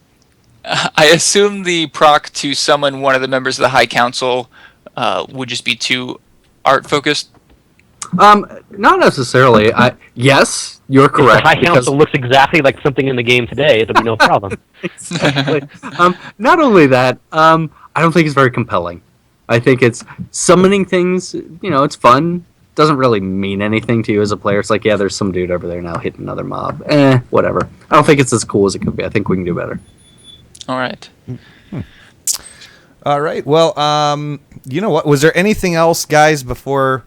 assume the proc to summon one of the members of the High Council would just be too art-focused? Not necessarily. Yes, you're correct. If the High Council looks exactly like something in the game today, it'll be no problem. Exactly. Not only that, I don't think it's very compelling. I think it's summoning things, it's fun. Doesn't really mean anything to you as a player. It's like, yeah, there's some dude over there now hitting another mob. Whatever. I don't think it's as cool as it could be. I think we can do better. All right. All right. Well, you know what? Was there anything else, guys, before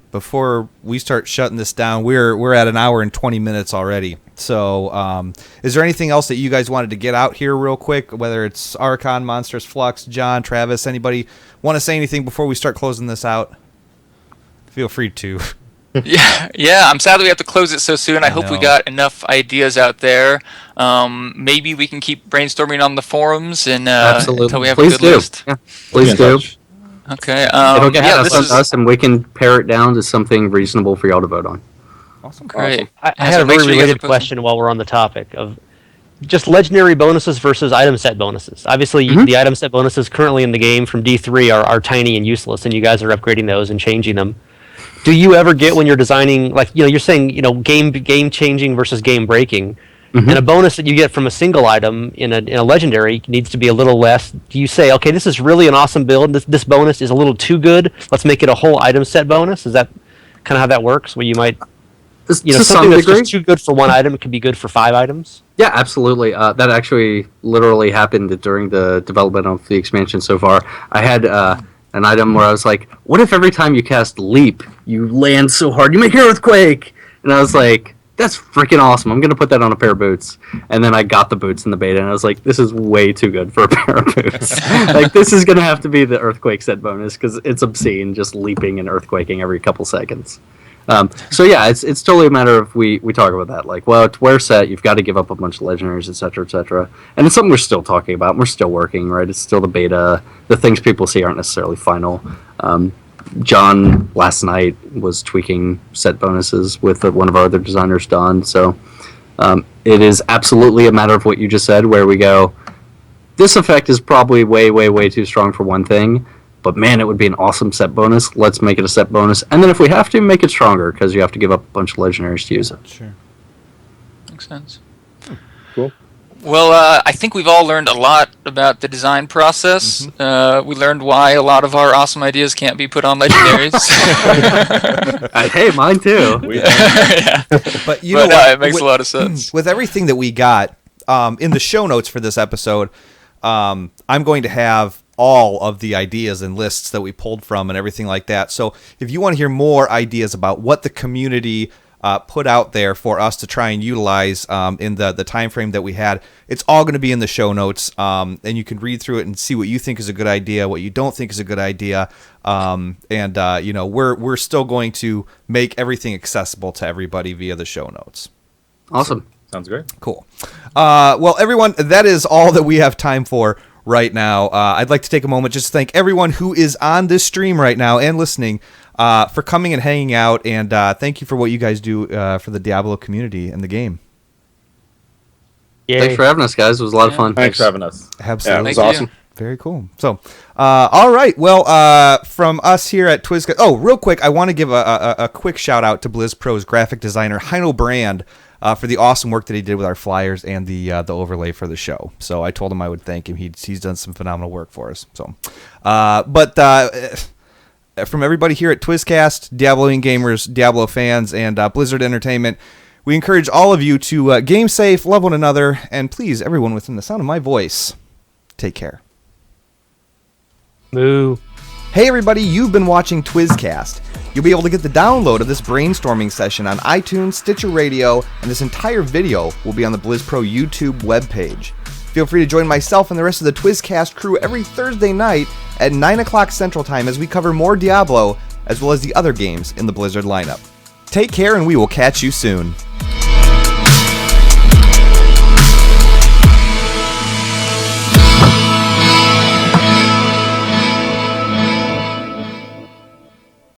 we start shutting this down? We're at an hour and 20 minutes already. So, is there anything else that you guys wanted to get out here real quick? Whether it's Archon, Monstrous, Flux, John, Travis, anybody want to say anything before we start closing this out? Feel free to. Yeah. I'm sad that we have to close it so soon. I hope we got enough ideas out there. Maybe we can keep brainstorming on the forums and until we have a good list. Yeah, please do. Okay. It'll get us, and we can pare it down to something reasonable for y'all to vote on. Awesome. Great. I had a very related question while we're on the topic of just legendary bonuses versus item set bonuses. Obviously, the item set bonuses currently in the game from D3 are tiny and useless, and you guys are upgrading those and changing them. Do you ever get when you're designing, like, you're saying, game changing versus game breaking, and a bonus that you get from a single item in a legendary needs to be a little less? Do you say, okay, this is really an awesome build, this bonus is a little too good, let's make it a whole item set bonus? Is that kind of how that works, where you might, something that's just too good for one item could be good for 5 items? Yeah, absolutely. That actually literally happened during the development of the expansion so far. I had an item where I was like, what if every time you cast Leap, you land so hard, you make an earthquake? And I was like, that's freaking awesome. I'm going to put that on a pair of boots. And then I got the boots in the beta, and I was like, this is way too good for a pair of boots. Like, this is going to have to be the earthquake set bonus, because it's obscene, just leaping and earthquaking every couple seconds. So yeah, it's totally a matter of we talk about that. Like, well, to wear set, you've got to give up a bunch of legendaries, etc., etc. And it's something we're still talking about. We're still working, right? It's still the beta. The things people see aren't necessarily final. John last night was tweaking set bonuses with one of our other designers, Don. So it is absolutely a matter of what you just said, where we go, this effect is probably way, way, way too strong for one thing, but man, it would be an awesome set bonus. Let's make it a set bonus. And then if we have to, make it stronger, because you have to give up a bunch of legendaries to use it. Sure. Makes sense. Cool. Well, I think we've all learned a lot about the design process. We learned why a lot of our awesome ideas can't be put on legendaries. Hey, mine too. Yeah. But you know what? It makes a lot of sense. With everything that we got in the show notes for this episode, I'm going to have all of the ideas and lists that we pulled from and everything like that. So if you want to hear more ideas about what the community put out there for us to try and utilize in the time frame that we had, it's all going to be in the show notes, and you can read through it and see what you think is a good idea, what you don't think is a good idea, and we're still going to make everything accessible to everybody via the show notes. Awesome. Sounds great. Cool. Well, everyone, that is all that we have time for right now. I'd like to take a moment just to thank everyone who is on this stream right now and listening for coming and hanging out, and thank you for what you guys do for the Diablo community and the game. Yay. Thanks for having us, guys. It was a lot of fun. Thanks for having us. Absolutely. Yeah, it was Thank you. awesome. Very cool. So, all right. Well, from us here at TwizzCast. Oh, real quick, I want to give a quick shout out to Blizz Pro's graphic designer Heino Brand for the awesome work that he did with our flyers and the overlay for the show. So I told him I would thank him. He's done some phenomenal work for us. So, from everybody here at TwizzCast, Diabloing gamers, Diablo fans, and Blizzard Entertainment, we encourage all of you to game safe, love one another, and please, everyone within the sound of my voice, take care. Moo. Hey everybody, you've been watching TwizzCast. You'll be able to get the download of this brainstorming session on iTunes, Stitcher Radio, and this entire video will be on the Blizz Pro YouTube webpage. Feel free to join myself and the rest of the TwizzCast crew every Thursday night at 9 o'clock Central Time as we cover more Diablo, as well as the other games in the Blizzard lineup. Take care, and we will catch you soon.